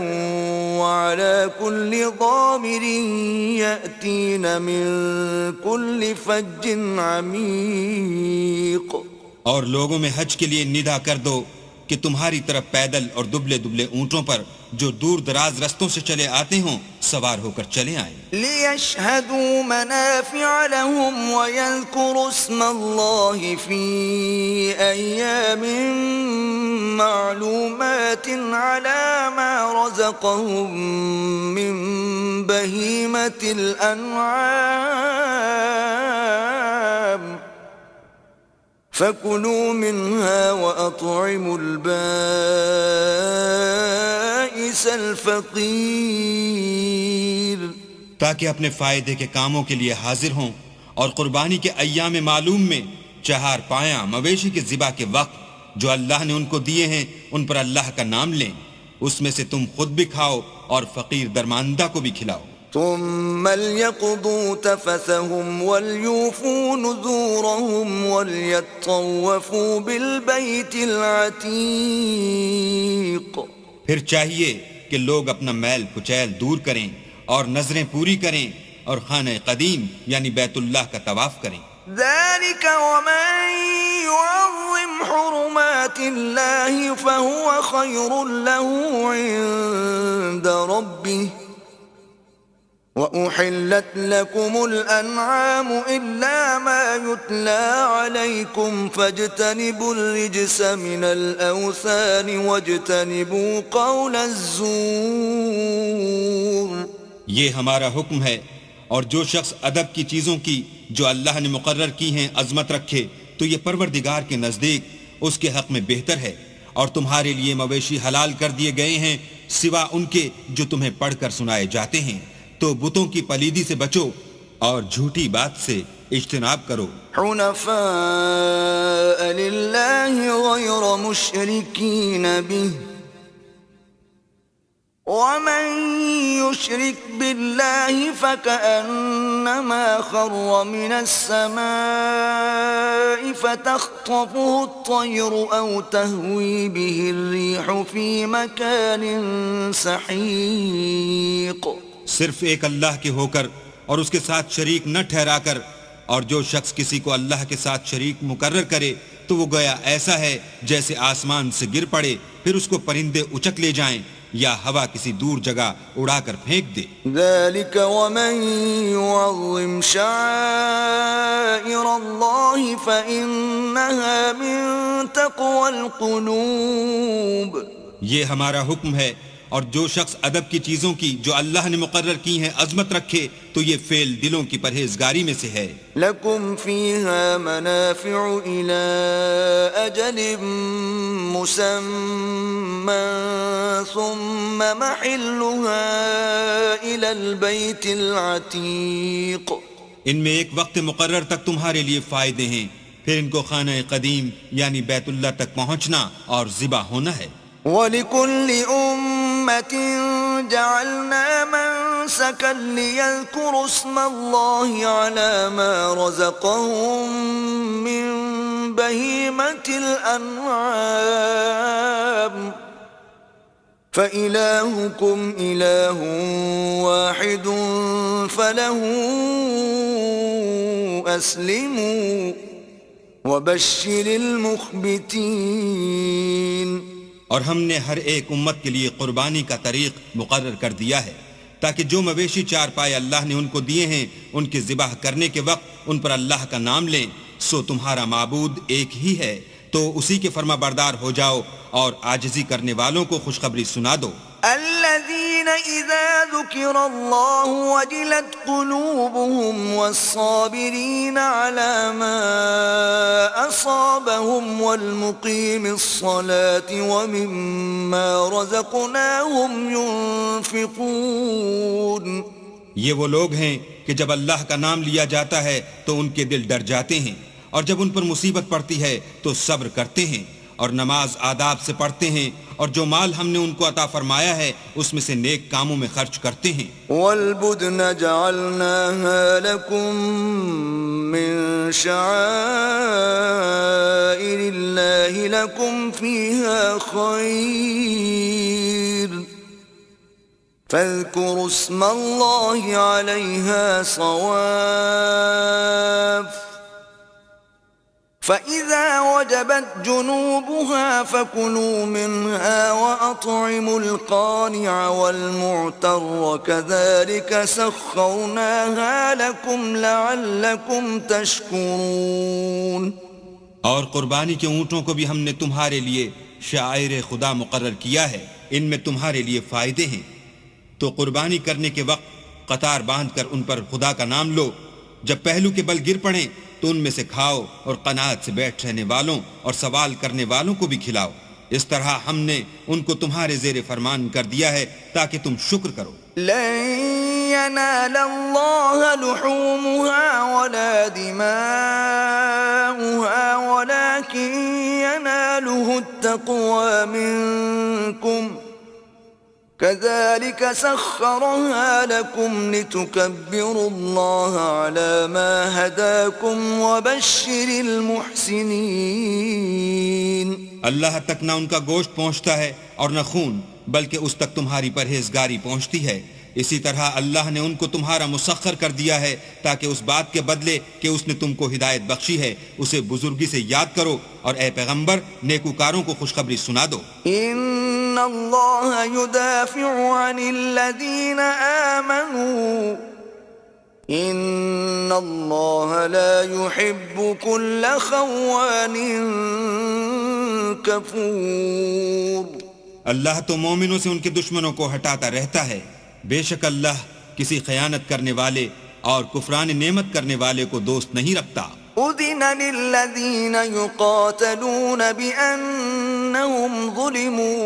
Speaker 1: وَعَلَى كُلِّ ضَامِرٍ يَأْتِينَ مِن كُلِّ فَجٍّ عَمِيقٍ۔
Speaker 2: اور لوگوں میں حج کے لیے ندا کر دو کہ تمہاری طرف پیدل اور دبلے دبلے اونٹوں پر جو دور دراز رستوں سے چلے آتے ہوں سوار ہو کر چلے آئیں۔
Speaker 1: لِيَشْهَدُوا مَنَافِعَ لَهُمْ وَيَذْكُرُوا اسْمَ اللَّهِ فِي أَيَّامٍ مَّعْلُومَاتٍ عَلَى مَا رَزَقَهُم مِّن بَهِيمَةِ الْأَنْعَامِ فَكُلُوا مِنْهَا وَأَطْعِمُوا الْبَائِسَ الْفَقِيرَ،
Speaker 2: تاکہ اپنے فائدے کے کاموں کے لیے حاضر ہوں اور قربانی کے ایام معلوم میں چہار پایاں مویشی کے ذبح کے وقت جو اللہ نے ان کو دیے ہیں ان پر اللہ کا نام لیں، اس میں سے تم خود بھی کھاؤ اور فقیر درماندہ کو بھی کھلاؤ۔
Speaker 1: ثم ليقضوا تفثهم وليوفوا نذورهم وليطوفوا بالبيت العتيق۔
Speaker 2: پھر چاہیے کہ لوگ اپنا میل کچیل دور کریں اور نظریں پوری کریں اور خانہ قدیم یعنی بیت اللہ کا طواف کریں۔
Speaker 1: ذلك ومن يعظم حرمات الله فهو خير له عند ربه وأحلت لكم الأنعام إلا ما يتلى عليكم فاجتنبوا الرجس من الأوثان واجتنبوا قول الزور۔
Speaker 2: یہ ہمارا حکم ہے، اور جو شخص ادب کی چیزوں کی جو اللہ نے مقرر کی ہیں عظمت رکھے تو یہ پروردگار کے نزدیک اس کے حق میں بہتر ہے، اور تمہارے لیے مویشی حلال کر دیے گئے ہیں سوا ان کے جو تمہیں پڑھ کر سنائے جاتے ہیں، تو بتوں کی پلیدی سے بچو اور جھوٹی بات سے اجتناب کرو۔
Speaker 1: حنفاء للہ غیر مشرکین بہ ومن يشرك بالله فكأنما خر من السماء فتخطفه الطير أو تهوي به الريح في مكان سحيق۔
Speaker 2: صرف ایک اللہ کے ہو کر اور اس کے ساتھ شریک نہ ٹھہرا کر، اور جو شخص کسی کو اللہ کے ساتھ شریک مقرر کرے تو وہ گویا ایسا ہے جیسے آسمان سے گر پڑے پھر اس کو پرندے اچک لے جائیں یا ہوا کسی دور جگہ اڑا کر پھینک دے۔
Speaker 1: ذلك ومن يعظم شعائر الله فإنها من تقوى القلوب۔
Speaker 2: یہ ہمارا حکم ہے، اور جو شخص ادب کی چیزوں کی جو اللہ نے مقرر کی ہیں عظمت رکھے تو یہ فعل دلوں کی پرہیزگاری میں سے ہے۔
Speaker 1: لكم فيها منافع إلى أجل مسمى ثم محلها إلى البيت العتيق۔
Speaker 2: ان میں ایک وقت مقرر تک تمہارے لیے فائدے ہیں، پھر ان کو خانہ قدیم یعنی بیت اللہ تک پہنچنا اور ذبح ہونا ہے۔
Speaker 1: وَلِكُلِّ أُمَّةٍ جَعَلْنَا مَنسَكًا لِيَذْكُرُوا اسْمَ اللَّهِ عَلَى مَا رَزَقَهُم مِّن بَهِيمَةِ الْأَنْعَامِ فَإِلَٰهُكُمْ إِلَٰهٌ وَاحِدٌ فَلَهُ أَسْلِمُوا وَبَشِّرِ الْمُخْبِتِينَ۔
Speaker 2: اور ہم نے ہر ایک امت کے لیے قربانی کا طریق مقرر کر دیا ہے تاکہ جو مویشی چار پائے اللہ نے ان کو دیے ہیں ان کے ذبح کرنے کے وقت ان پر اللہ کا نام لیں، سو تمہارا معبود ایک ہی ہے، تو اسی کے فرما بردار ہو جاؤ اور عاجزی کرنے والوں کو خوشخبری سنا دو.
Speaker 1: الذين إذا ذكر الله وجلت قلوبهم والصابرين على ما أصابهم والمقيم الصلاة ومما رزقناهم ينفقون.
Speaker 2: یہ وہ لوگ ہیں کہ جب اللہ کا نام لیا جاتا ہے تو ان کے دل ڈر جاتے ہیں، اور جب ان پر مصیبت پڑتی ہے تو صبر کرتے ہیں، اور نماز آداب سے پڑھتے ہیں، اور جو مال ہم نے ان کو عطا فرمایا ہے اس میں سے نیک کاموں میں خرچ کرتے ہیں.
Speaker 1: والبدن جعلناها لكم من شعائر الله لكم فيها خير فاذكروا اسم الله عليها صواف فإذا وجبت جنوبها فكلوا منها وأطعموا القانع والمعتر كذلك سخرناها لكم لعلكم تشكرون.
Speaker 2: اور قربانی کے اونٹوں کو بھی ہم نے تمہارے لیے شعائر خدا مقرر کیا ہے، ان میں تمہارے لیے فائدے ہیں. تو قربانی کرنے کے وقت قطار باندھ کر ان پر خدا کا نام لو، جب پہلو کے بل گر پڑیں تو ان میں سے کھاؤ، اور قناعت سے بیٹھ رہنے والوں اور سوال کرنے والوں کو بھی کھلاؤ. اس طرح ہم نے ان کو تمہارے زیر فرمان کر دیا ہے تاکہ تم شکر کرو.
Speaker 1: لن ينال الله لحومها ولا دماؤها ولكن يناله التقوى منكم كذلك سخرها لكم لتكبروا الله على ما هداكم وبشر المحسنين.
Speaker 2: اللہ تک نہ ان کا گوشت پہنچتا ہے اور نہ خون، بلکہ اس تک تمہاری پرہیزگاری پہنچتی ہے. اسی طرح اللہ نے ان کو تمہارا مسخر کر دیا ہے تاکہ اس بات کے بدلے کہ اس نے تم کو ہدایت بخشی ہے اسے بزرگی سے یاد کرو، اور اے پیغمبر نیکوکاروں کو خوشخبری سنا دو.
Speaker 1: ان اللہ يدافع عن الذین آمنوا ان اللہ لا يحب كل خوان کفور.
Speaker 2: اللہ تو مومنوں سے ان کے دشمنوں کو ہٹاتا رہتا ہے، بے شک اللہ کسی خیانت کرنے والے اور کفران نعمت کرنے والے کو دوست نہیں رکھتا.
Speaker 1: اذن للذین یقاتلون بأنہم ظلموا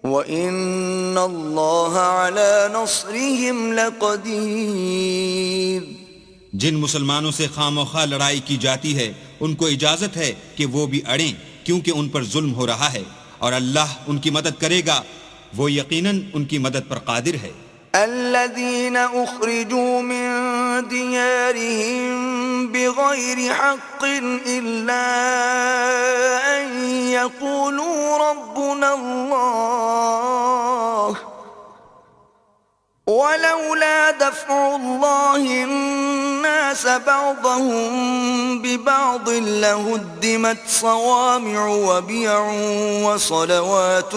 Speaker 1: وَإِنَّ اللَّهَ عَلَى نَصْرِهِمْ لَقَدِيرٌ.
Speaker 2: جن مسلمانوں سے خواہ لڑائی کی جاتی ہے ان کو اجازت ہے کہ وہ بھی اڑیں، کیونکہ ان پر ظلم ہو رہا ہے، اور اللہ ان کی مدد کرے گا، وہ یقیناً ان کی مدد پر قادر ہے.
Speaker 1: الذين أخرجوا من ديارهم بغير حق إلا أن يقولوا ربنا الله ولولا دفع الله الناس بعضهم ببعض لهدمت صوامع وبيع وصلوات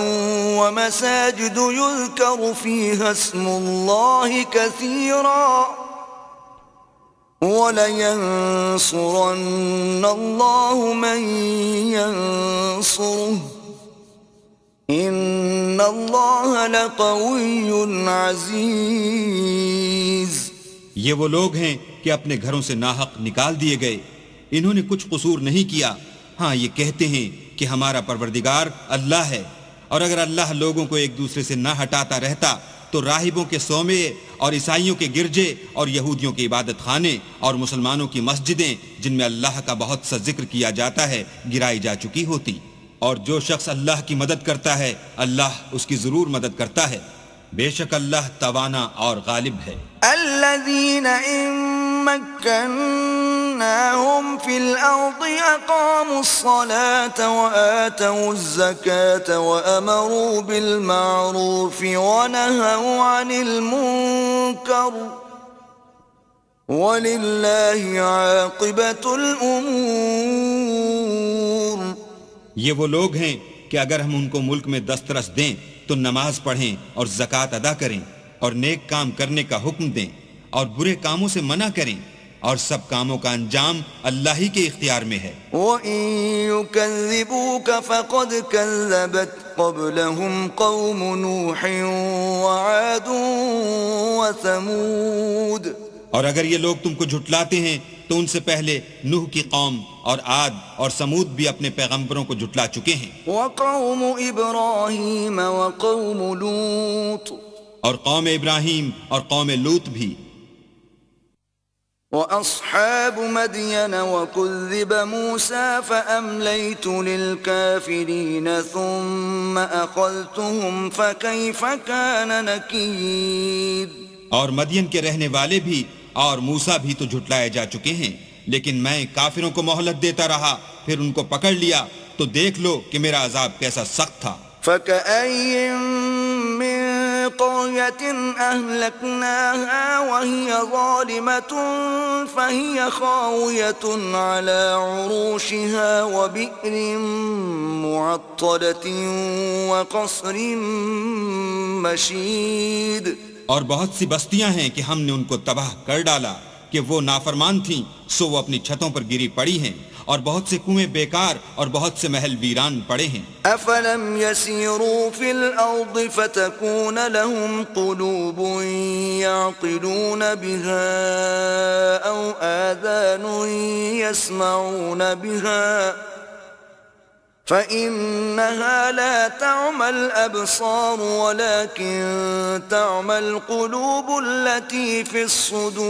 Speaker 1: ومساجد يذكر فيها اسم الله كثيرا ولينصرن الله من ينصره ان اللہ لقوی عزیز.
Speaker 2: یہ وہ لوگ ہیں کہ اپنے گھروں سے ناحق نکال دیے گئے، انہوں نے کچھ قصور نہیں کیا، ہاں یہ کہتے ہیں کہ ہمارا پروردگار اللہ ہے، اور اگر اللہ لوگوں کو ایک دوسرے سے نہ ہٹاتا رہتا تو راہبوں کے صومعے اور عیسائیوں کے گرجے اور یہودیوں کے عبادت خانے اور مسلمانوں کی مسجدیں جن میں اللہ کا بہت سا ذکر کیا جاتا ہے گرائی جا چکی ہوتی. اور جو شخص اللہ کی مدد کرتا ہے اللہ اس کی ضرور مدد کرتا ہے، بے شک اللہ توانا اور غالب ہے.
Speaker 1: الذین ان مکناہم فی الارض اقاموا الصلاة وآتوا الزکاة وامروا بالمعروف ونہوا عن المنکر وللہ عاقبۃ الامور.
Speaker 2: یہ وہ لوگ ہیں کہ اگر ہم ان کو ملک میں دسترس دیں تو نماز پڑھیں اور زکوٰۃ ادا کریں اور نیک کام کرنے کا حکم دیں اور برے کاموں سے منع کریں، اور سب کاموں کا انجام اللہ ہی کے اختیار میں ہے۔
Speaker 1: وَإِن يُكَذِّبُوكَ فَقَدْ كَذَّبَتْ قَبْلَهُمْ قَوْمُ نُوحٍ وَعَادٌ وَثَمُودُ،
Speaker 2: اور اگر یہ لوگ تم کو جھٹلاتے ہیں تو ان سے پہلے نوح کی قوم اور عاد اور سمود بھی اپنے پیغمبروں کو جھٹلا چکے ہیں،
Speaker 1: وَقَوْمُ إِبْرَاهِيمَ وَقَوْمُ لُوطٍ،
Speaker 2: اور قوم ابراہیم اور قوم لوط بھی،
Speaker 1: وَأَصْحَابُ مَدْيَنَ وَكُذِّبَ مُوسَى فَأَمْلَيْتُ لِلْكَافِرِينَ ثُمَّ أَخَذْتُهُمْ فَكَيْفَ كَانَ نَكِيرِ۔
Speaker 2: اور مدین کے رہنے والے بھی اور موسیٰ بھی تو جھٹلائے جا چکے ہیں، لیکن میں کافروں کو مہلت دیتا رہا، پھر ان کو پکڑ لیا، تو دیکھ لو کہ میرا عذاب کیسا سخت تھا۔
Speaker 1: فَكَأَيٍّ مِّن قَرْيَةٍ أَهْلَكْنَاهَا وَهِيَ ظَالِمَةٌ فَهِيَ خَاوِيَةٌ عَلَى عُرُوشِهَا وَبِئْرٍ مُّعَطَّلَةٍ وَقَصْرٍ مَّشِيدٍ۔
Speaker 2: اور بہت سی بستیاں ہیں کہ ہم نے ان کو تباہ کر ڈالا کہ وہ نافرمان تھیں، سو وہ اپنی چھتوں پر گری پڑی ہیں، اور بہت سے کنویں بیکار اور بہت سے محل ویران پڑے ہیں۔
Speaker 1: أَفَلَمْ يَسِيرُوا فِي الْأَرْضِ فَتَكُونَ لَهُمْ قُلُوبٌ يَعْقِلُونَ بِهَا أَوْ آذَانٌ يَسْمَعُونَ بِهَا فَإِنَّهَا لَا تَعْمَى الْأَبْصَارُ وَلَكِن تَعْمَى الْقُلُوبُ الَّتِي فِي الصُّدُورِ۔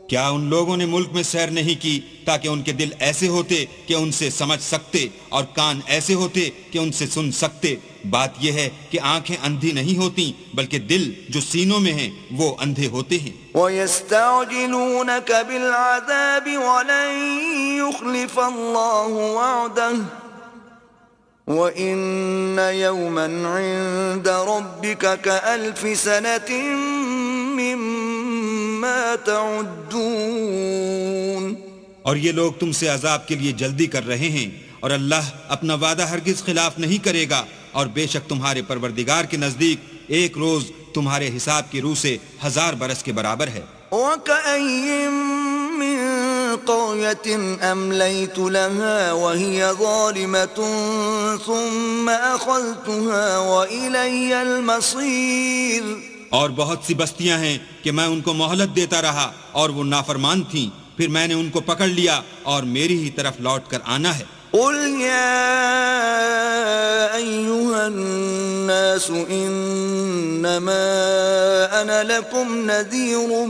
Speaker 2: کیا ان لوگوں نے ملک میں سیر نہیں کی تاکہ ان کے دل ایسے ہوتے کہ ان سے سمجھ سکتے اور کان ایسے ہوتے کہ ان سے سن سکتے؟ بات یہ ہے کہ آنکھیں اندھی نہیں ہوتی، بلکہ دل جو سینوں میں ہیں وہ اندھے ہوتے ہیں۔
Speaker 1: وَيَسْتَعْجِلُونَكَ بِالْعَذَابِ وَلَن يُخْلِفَ اللَّهُ وَعْدَهُ وَإِنَّ يَوْمًا عِندَ رَبِّكَ كَأَلْفِ سَنَةٍ مِّمَّا تَعُدُّونَ۔
Speaker 2: اور یہ لوگ تم سے عذاب کے لیے جلدی کر رہے ہیں، اور اللہ اپنا وعدہ ہرگز خلاف نہیں کرے گا، اور بے شک تمہارے پروردگار کے نزدیک ایک روز تمہارے حساب کی روح سے 1000 برس کے برابر ہے۔
Speaker 1: وَكَأَيٍّن مِّن قَرْيَةٍ أَمْلَيْتُ لَهَا وَهِيَ ظَالِمَةٌ ثُمَّ أَخَذْتُهَا وَإِلَيَّ الْمَصِيرُ۔
Speaker 2: اور بہت سی بستیاں ہیں کہ میں ان کو مہلت دیتا رہا اور وہ نافرمان تھیں، پھر میں نے ان کو پکڑ لیا اور میری ہی طرف لوٹ کر آنا ہے۔
Speaker 1: قُلْ يَا أَيُّهَا النَّاسُ إِنَّمَا أَنَا لَكُمْ نَذِيرٌ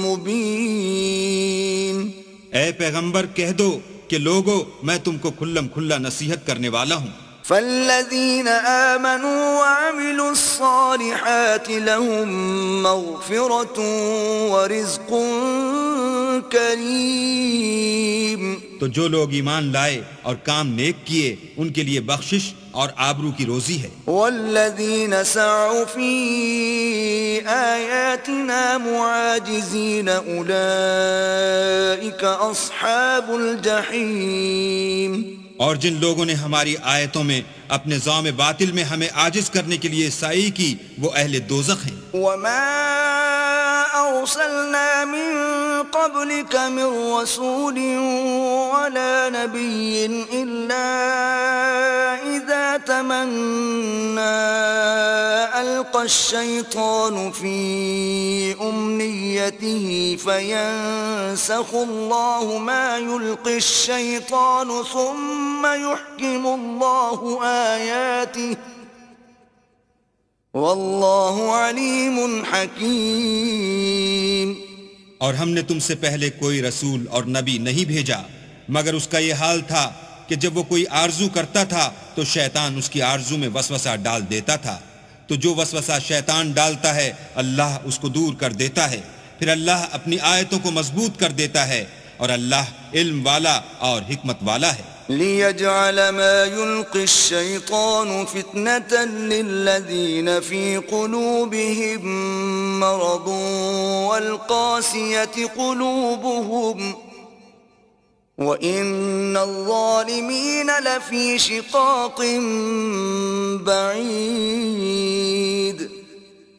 Speaker 1: مُبِينٌ۔
Speaker 2: اے پیغمبر کہہ دو کہ لوگو میں تم کو کھلم کھلا نصیحت کرنے والا ہوں۔
Speaker 1: فَالَّذِينَ آمَنُوا وَعَمِلُوا الصَّالِحَاتِ لَهُم مَّغْفِرَةٌ وَرِزْقٌ کریم۔
Speaker 2: تو جو لوگ ایمان لائے اور کام نیک کیے ان کے لیے بخشش اور آبرو کی روزی ہے۔
Speaker 1: والذین سعوا فی آیاتنا معاجزین اولئک اصحاب الجحیم۔
Speaker 2: اور جن لوگوں نے ہماری آیتوں میں اپنے ذوم باطل میں ہمیں عاجز کرنے کے لیے سعی کی وہ اہل دوزخ ہیں۔
Speaker 1: وما أرسلنا من قبلك من رسول ولا نبي إلا إذا تمنى ألقى الشيطان في أمنيته فينسخ الله ما يلقي الشيطان ثم يحكم الله آياته واللہ علیم حکیم۔
Speaker 2: اور ہم نے تم سے پہلے کوئی رسول اور نبی نہیں بھیجا مگر اس کا یہ حال تھا کہ جب وہ کوئی آرزو کرتا تھا تو شیطان اس کی آرزو میں وسوسہ ڈال دیتا تھا، تو جو وسوسہ شیطان ڈالتا ہے اللہ اس کو دور کر دیتا ہے، پھر اللہ اپنی آیتوں کو مضبوط کر دیتا ہے، اور اللہ علم والا اور حکمت والا ہے۔
Speaker 1: لِيَجْعَلَ مَا يُلْقِي الشَّيْطَانُ فِتْنَةً لِلَّذِينَ فِي قُلُوبِهِم مَّرَضٌ وَالْقَاسِيَةِ قُلُوبُهُمْ وَإِنَّ الظَّالِمِينَ لَفِي شِقَاقٍ بَعِيدٍ۔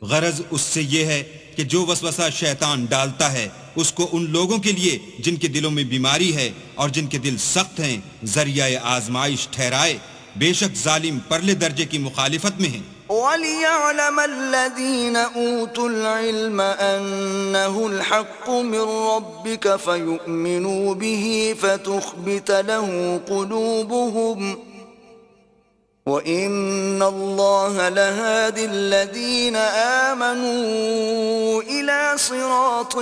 Speaker 2: غرض اس سے یہ ہے کہ جو وسوسہ شیطان ڈالتا ہے اس کو ان لوگوں کے لیے جن کے دلوں میں بیماری ہے اور جن کے دل سخت ہیں ذریعہ آزمائش ٹھہرائے، بے شک ظالم پرلے درجے کی مخالفت میں ہیں۔
Speaker 1: وَلِيَعْلَمَ الَّذِينَ أُوتُوا الْعِلْمَ أَنَّهُ الْحَقُّ مِنْ رَبِّكَ فَيُؤْمِنُوا بِهِ فَتُخْبِتَ لَهُ قُلُوبُهُمْ وَإِنَّ اللَّهَ لَهَادِ الَّذِينَ آمَنُوا إِلَى صِرَاطٍ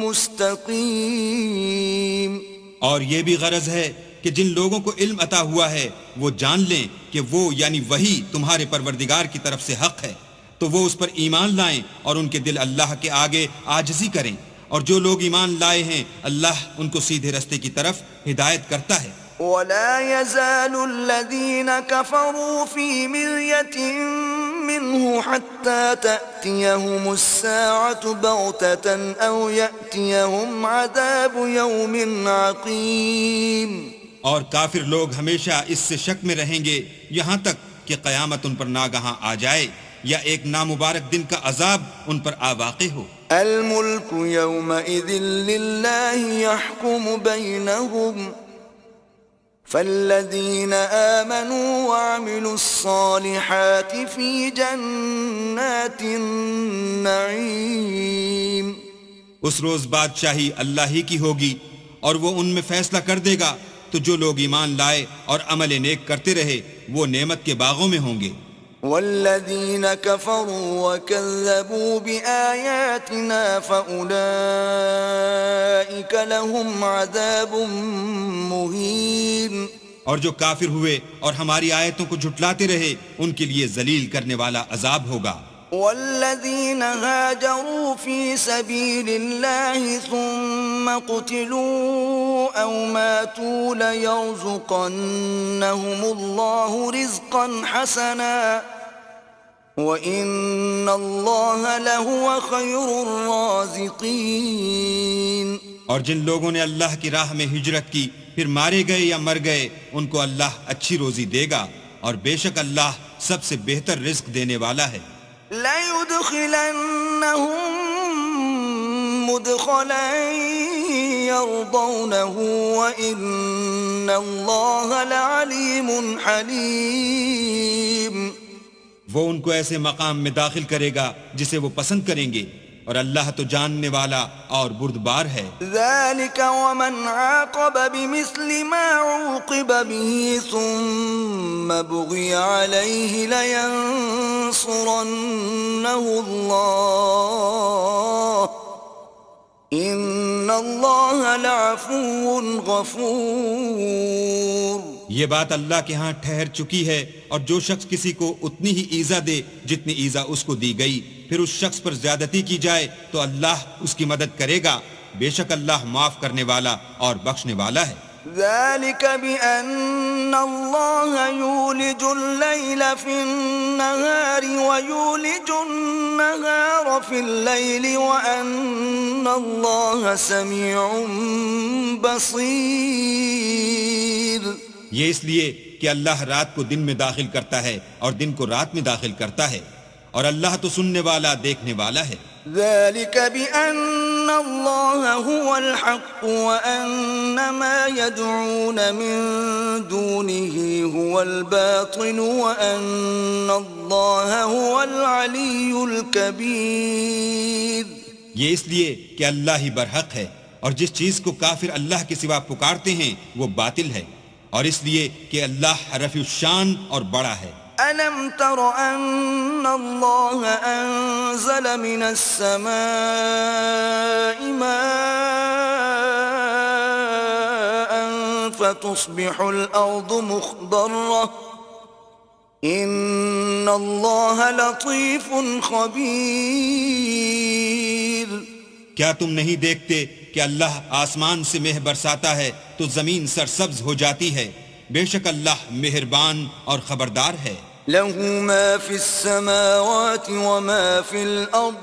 Speaker 1: مُسْتَقِيمٍ۔
Speaker 2: اور یہ بھی غرض ہے کہ جن لوگوں کو علم عطا ہوا ہے وہ جان لیں کہ وہ یعنی وہی تمہارے پروردگار کی طرف سے حق ہے، تو وہ اس پر ایمان لائیں اور ان کے دل اللہ کے آگے عاجزی کریں، اور جو لوگ ایمان لائے ہیں اللہ ان کو سیدھے رستے کی طرف ہدایت کرتا ہے۔
Speaker 1: وَلَا يَزَالُ الَّذِينَ كَفَرُوا فِي مِرْيَةٍ مِّنْهُ حَتَّى تَأْتِيَهُمُ السَّاعَةُ بَغْتَةً أَوْ يَأْتِيَهُمْ عَذَابُ يَوْمٍ عَقِيمٍ۔
Speaker 2: اور کافر لوگ ہمیشہ اس سے شک میں رہیں گے یہاں تک کہ قیامت ان پر ناگہاں آ جائے یا ایک نامبارک دن کا عذاب ان پر آ واقع ہو۔
Speaker 1: الْمُلْكُ يَوْمَئِذٍ لِلَّهِ يَحْكُمُ بَيْنَهُمْ فَالَّذِينَ آمَنُوا وَعَمِلُوا الصَّالِحَاتِ فِي جَنَّاتِ النَّعِيمِ۔
Speaker 2: اس روز بادشاہی اللہ ہی کی ہوگی اور وہ ان میں فیصلہ کر دے گا، تو جو لوگ ایمان لائے اور عمل نیک کرتے رہے وہ نعمت کے باغوں میں ہوں گے۔
Speaker 1: وَالَّذِينَ كَفَرُوا وَكَذَّبُوا بِآيَاتِنَا فَأُولَئِكَ لَهُمْ عَذَابٌ مُّهِينٌ۔
Speaker 2: اور جو کافر ہوئے اور ہماری آیتوں کو جھٹلاتے رہے ان کے لیے ذلیل کرنے والا عذاب ہوگا۔
Speaker 1: والذين هاجروا في سبيل الله ثم قتلوا أو ماتوا ليرزقنهم الله رزقا حسنا وإن الله لهو خير الرازقين۔
Speaker 2: اور جن لوگوں نے اللہ کی راہ میں ہجرت کی پھر مارے گئے یا مر گئے ان کو اللہ اچھی روزی دے گا، اور بے شک اللہ سب سے بہتر رزق دینے والا ہے۔
Speaker 1: لَيُدْخِلَنَّهُمْ مُدْخَلًا يَرْضَوْنَهُ وَإِنَّ اللَّهَ لَعَلِيمٌ حَلِيمٌ۔
Speaker 2: وہ ان کو ایسے مقام میں داخل کرے گا جسے وہ پسند کریں گے، اور اللہ تو جاننے والا اور بردبار ہے۔
Speaker 1: ذَلِكَ وَمَنْ عَاقَبَ بِمِثْلِ مَا عُوقِبَ بِهِ ثُمَّ بُغِيَ عَلَيْهِ لَيَنصُرَنَّهُ اللَّهُ إِنَّ اللَّهَ لَعَفُوٌّ غَفُورٌ۔
Speaker 2: یہ بات اللہ کے ہاں ٹھہر چکی ہے، اور جو شخص کسی کو اتنی ہی ایذا دے جتنی ایذا اس کو دی گئی، پھر اس شخص پر زیادتی کی جائے تو اللہ اس کی مدد کرے گا، بے شک اللہ معاف کرنے والا اور بخشنے والا ہے۔
Speaker 1: ذَلِكَ بِأَنَّ اللَّهَ يُولِجُ اللَّيْلَ فِي النَّهَارِ وَيُولِجُ النَّهَارَ فِي اللَّيْلِ وَأَنَّ اللَّهَ سَمِيعٌ بَصِيرٌ۔
Speaker 2: یہ اس لیے کہ اللہ رات کو دن میں داخل کرتا ہے اور دن کو رات میں داخل کرتا ہے، اور اللہ تو سننے والا دیکھنے والا ہے۔
Speaker 1: ذَلِكَ بِأَنَّ اللَّهَ هُوَ الْحَقُّ وَأَنَّ مَا يَدْعُونَ مِن دُونِهِ هُوَ الْبَاطِلُ وَأَنَّ اللَّهَ هُوَ الْعَلِيُّ الْكَبِيرُ۔
Speaker 2: یہ اس لیے کہ اللہ ہی برحق ہے، اور جس چیز کو کافر اللہ کے سوا پکارتے ہیں وہ باطل ہے، اور اس لیے کہ اللہ رفیع الشان اور بڑا ہے۔
Speaker 1: أَلَمْ تَرَ أَنَّ اللَّهَ أَنزَلَ مِنَ السَّمَاءِ مَاءً فَتُصْبِحُ الْأَرْضُ مُخْضَرَّةً إِنَّ اللَّهَ لَطِيفٌ خَبِيرٌ۔
Speaker 2: کیا تم نہیں دیکھتے کہ اللہ آسمان سے مہ برساتا ہے تو زمین سرسبز ہو جاتی ہے، بے شک اللہ مہربان اور خبردار ہے۔
Speaker 1: لَهُ مَا فِي السَّمَاوَاتِ وَمَا فِي الْأَرْضِ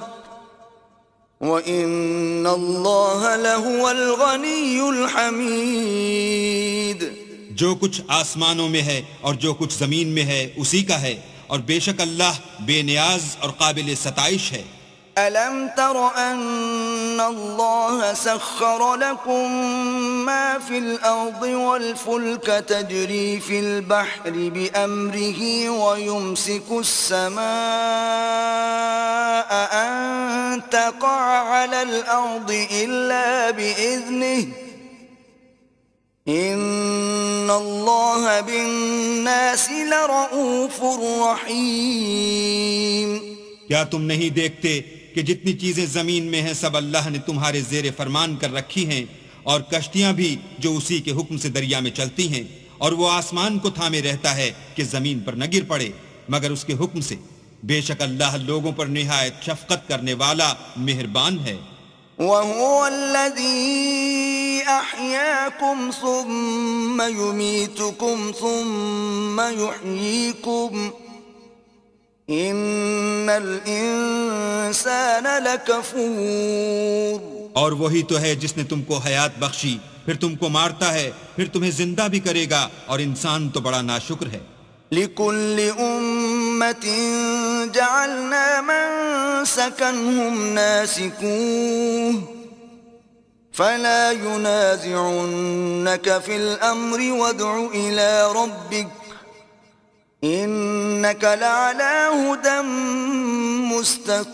Speaker 1: وَإِنَّ اللَّهَ لَهُوَ الْغَنِيُّ الْحَمِيدُ۔
Speaker 2: جو کچھ آسمانوں میں ہے اور جو کچھ زمین میں ہے اسی کا ہے، اور بے شک اللہ بے نیاز اور قابل ستائش ہے۔
Speaker 1: ألم تر أن الله سخر لكم ما في الأرض والفلك تجري في البحر بأمره ويمسك السماء أن تقع على الأرض إلا بإذنه إن الله بالناس لرؤوف رحيم.
Speaker 2: کیا تم نہیں دیکھتے کہ جتنی چیزیں زمین میں ہیں سب اللہ نے تمہارے زیر فرمان کر رکھی ہیں، اور کشتیاں بھی جو اسی کے حکم سے دریا میں چلتی ہیں، اور وہ آسمان کو تھامے رہتا ہے کہ زمین پر نہ گر پڑے مگر اس کے حکم سے. بے شک اللہ لوگوں پر نہایت شفقت کرنے والا مہربان ہے.
Speaker 1: وَهُوَ الَّذِي أَحْيَاكُمْ ثُمَّ يُمِيتُكُمْ ثُمَّ يُحْيِيكُمْ إِنَّ الْإِنسَانَ لَكَفُورٌ.
Speaker 2: اور وہی تو ہے جس نے تم کو حیات بخشی، پھر تم کو مارتا ہے، پھر تمہیں زندہ بھی کرے گا، اور انسان تو بڑا ناشکر ہے.
Speaker 1: لِكُلِّ أُمَّةٍ جَعَلْنَا مَنسَكًا نَاسِكُوهُ فَلَا يُنَازِعُنَّكَ فِي الْأَمْرِ وَادْعُ إِلَى رَبِّكَ إِنَّكَ لَعَلَى هُدًى مُسْتَقِيمٍ.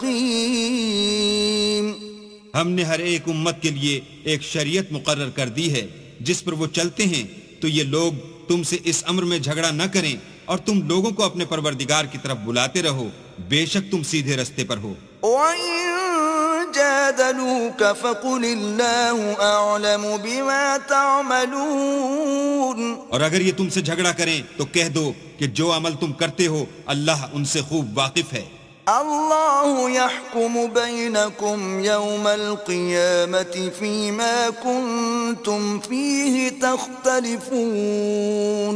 Speaker 2: ہم نے ہر ایک امت کے لیے ایک شریعت مقرر کر دی ہے جس پر وہ چلتے ہیں، تو یہ لوگ تم سے اس امر میں جھگڑا نہ کریں، اور تم لوگوں کو اپنے پروردگار کی طرف بلاتے رہو، بے شک تم سیدھے رستے پر ہو.
Speaker 1: وَإِن جَادَلُوكَ فَقُلِ اللَّهُ أَعْلَمُ بِمَا تَعْمَلُونَ.
Speaker 2: اور اگر یہ تم سے جھگڑا کریں تو کہہ دو کہ جو عمل تم کرتے ہو اللہ ان سے خوب واقف ہے.
Speaker 1: اللہ يحكم بينكم يوم القيامة فيما كنتم فيه تختلفون.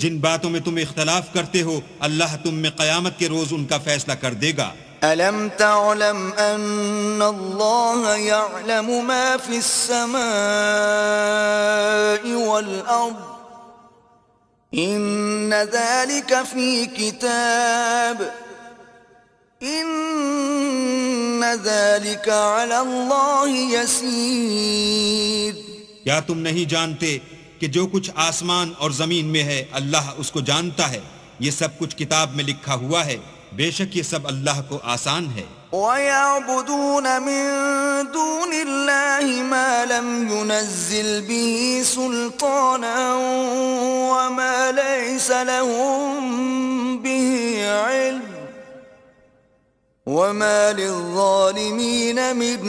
Speaker 2: جن باتوں میں تم اختلاف کرتے ہو اللہ تم میں قیامت کے روز ان کا فیصلہ کر دے گا.
Speaker 1: ألم تعلم أن الله يعلم ما في السماء والأرض إن ذلك في كتاب إن ذلك على الله يسير.
Speaker 2: کیا تم نہیں جانتے کہ جو کچھ آسمان اور زمین میں ہے اللہ اس کو جانتا ہے، یہ سب کچھ کتاب میں لکھا ہوا ہے، بے شک یہ سب اللہ کو آسان ہے.
Speaker 1: وَيَعْبُدُونَ مِن دُونِ اللَّهِ مَا لَمْ يُنَزِّلْ بِهِ سُلْطَانًا وَمَا لَيْسَ لَهُم بِهِ عِلْمٌ وَمَا لِلظَّالِمِينَ مِن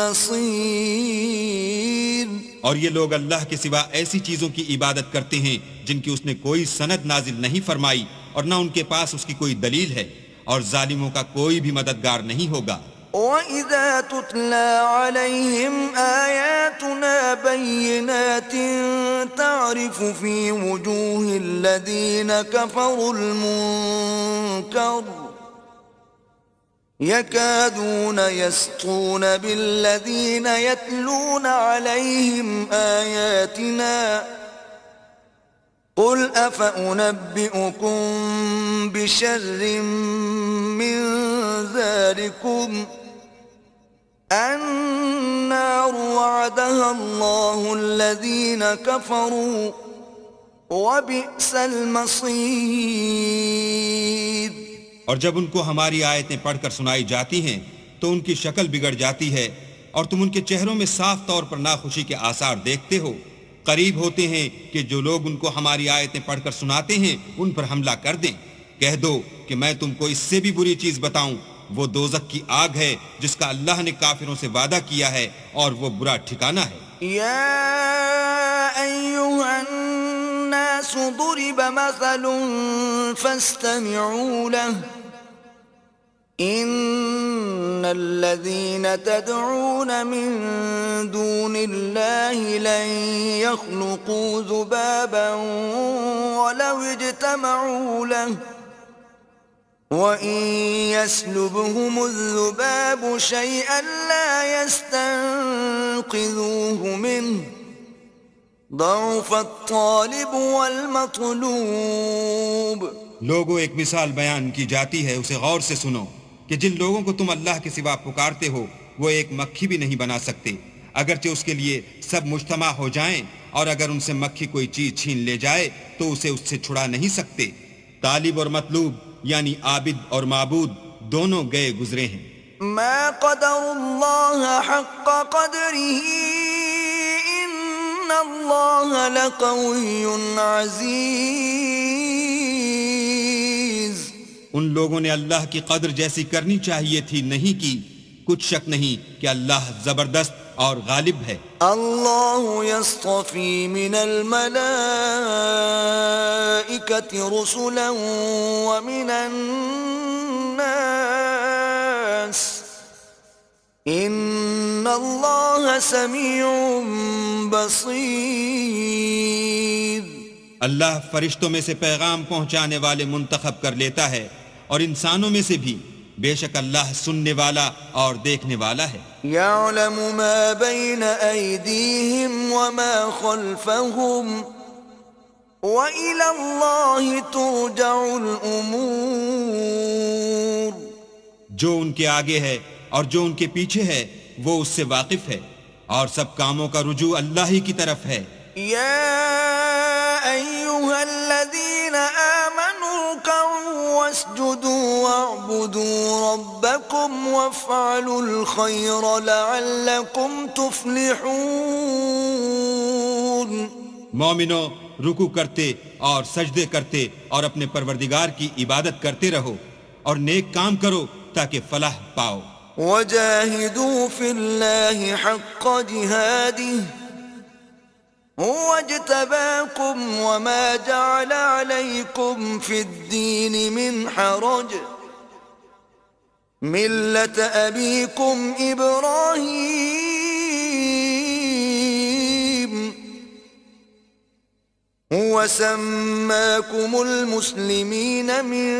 Speaker 1: نَصِيرٍ.
Speaker 2: اور یہ لوگ اللہ کے سوا ایسی چیزوں کی عبادت کرتے ہیں جن کی اس نے کوئی سند نازل نہیں فرمائی، اور نہ ان کے پاس اس کی کوئی دلیل ہے، اور ظالموں کا کوئی بھی مددگار نہیں ہوگا.
Speaker 1: وَإِذَا تُتْلَى عَلَيْهِمْ آيَاتُنَا بَيِّنَاتٍ تَعْرِفُ فِي وُجُوهِ الَّذِينَ كَفَرُوا الْمُنكَرَ يَكَادُونَ يَسْطُونَ بِالَّذِينَ يَتْلُونَ عَلَيْهِمْ آيَاتِنَا قُلْ أَفَأُنَبِّئُكُمْ بِشَرٍّ مِّن ذَلِكُمْ النَّارُ وَعَدَهَا اللَّهُ الَّذِينَ كَفَرُوا وَبِئْسَ الْمَصِيرُ.
Speaker 2: اور جب ان کو ہماری آیتیں پڑھ کر سنائی جاتی ہیں تو ان کی شکل بگڑ جاتی ہے، اور تم ان کے چہروں میں صاف طور پر ناخوشی کے آثار دیکھتے ہو. قریب ہوتے ہیں کہ جو لوگ ان کو ہماری آیتیں پڑھ کر سناتے ہیں ان پر حملہ کر دیں. کہہ دو کہ میں تم کو اس سے بھی بری چیز بتاؤں، وہ دوزخ کی آگ ہے جس کا اللہ نے کافروں سے وعدہ کیا ہے، اور وہ برا ٹھکانہ ہے.
Speaker 1: يا أيها الناس ضرب مثل فاستمعوا له إن الذين تدعون من دون الله لن يخلقوا ذبابا ولو اجتمعوا له وَإِن يَسْلُبْهُمُ الذُّبَابُ شَيْئًا لَا يَسْتَنقِذُوهُ مِنْهُ ضَعُفَ الطَّالِبُ وَالْمَطْلُوبُ.
Speaker 2: لوگوں ایک مثال بیان کی جاتی ہے، اسے غور سے سنو. کہ جن لوگوں کو تم اللہ کے سوا پکارتے ہو وہ ایک مکھی بھی نہیں بنا سکتے، اگرچہ اس کے لیے سب مجتمع ہو جائیں، اور اگر ان سے مکھی کوئی چیز چھین لے جائے تو اسے اس سے چھڑا نہیں سکتے۔ طالب اور مطلوب یعنی عابد اور معبود دونوں گئے گزرے ہیں۔
Speaker 1: ما قدر الله حق قدره إن الله لقوي عزيز۔
Speaker 2: ان لوگوں نے اللہ کی قدر جیسی کرنی چاہیے تھی نہیں کی، کچھ شک نہیں کہ اللہ زبردست اور غالب ہے۔
Speaker 1: الله يصطفي من الملائكة رسلا ومن الناس إن الله سميع بصير۔
Speaker 2: اللہ فرشتوں میں سے پیغام پہنچانے والے منتخب کر لیتا ہے اور انسانوں میں سے بھی، بے شک اللہ سننے والا اور دیکھنے والا ہے۔
Speaker 1: يعلم ما بين أيديهم وما خلفهم وإلى الله ترجع الأمور۔
Speaker 2: جو ان کے آگے ہے اور جو ان کے پیچھے ہے وہ اس سے واقف ہے، اور سب کاموں کا رجوع اللہ ہی کی طرف ہے۔
Speaker 1: يا أيها الذين آمنوا اركعوا واسجدوا واعبدوا ربكم وافعلوا الخير لعلكم تفلحون۔
Speaker 2: مومنو، رکوع کرتے اور سجدے کرتے اور اپنے پروردگار کی عبادت کرتے رہو اور نیک کام کرو تاکہ فلاح پاؤ۔
Speaker 1: وجاهدوا في الله حق جهاده هو اجتباكم وما جعل عليكم في الدين من حرج ملة أبيكم إبراهيم هو سماكم المسلمين من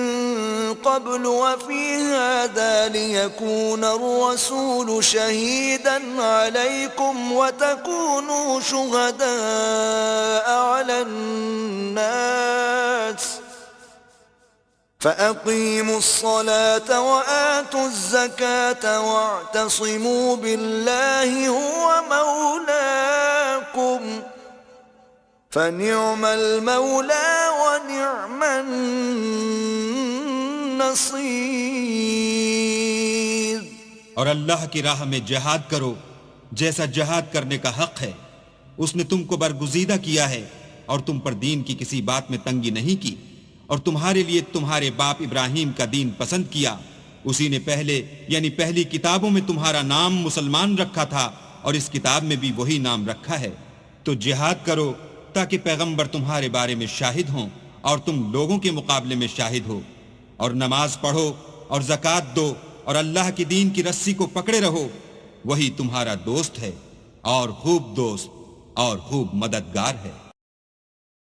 Speaker 1: قبل وفي هذا ليكون الرسول شهيدا عليكم وتكونوا شهداء على الناس فأقيموا الصلاة وآتوا الزكاة واعتصموا بالله هو مولاكم فنعم المولى ونعم النصير۔
Speaker 2: اور اللہ کی راہ میں جہاد کرو جیسا جہاد کرنے کا حق ہے، اس نے تم کو برگزیدہ کیا ہے اور تم پر دین کی کسی بات میں تنگی نہیں کی، اور تمہارے لیے تمہارے باپ ابراہیم کا دین پسند کیا، اسی نے پہلے یعنی پہلی کتابوں میں تمہارا نام مسلمان رکھا تھا اور اس کتاب میں بھی وہی نام رکھا ہے۔ تو جہاد کرو تاکہ پیغمبر تمہارے بارے میں شاہد ہوں اور تم لوگوں کے مقابلے میں شاہد ہو، اور نماز پڑھو اور زکوٰۃ دو اور اللہ کی دین کی رسی کو پکڑے رہو، وہی تمہارا دوست ہے اور خوب دوست اور خوب مددگار ہے۔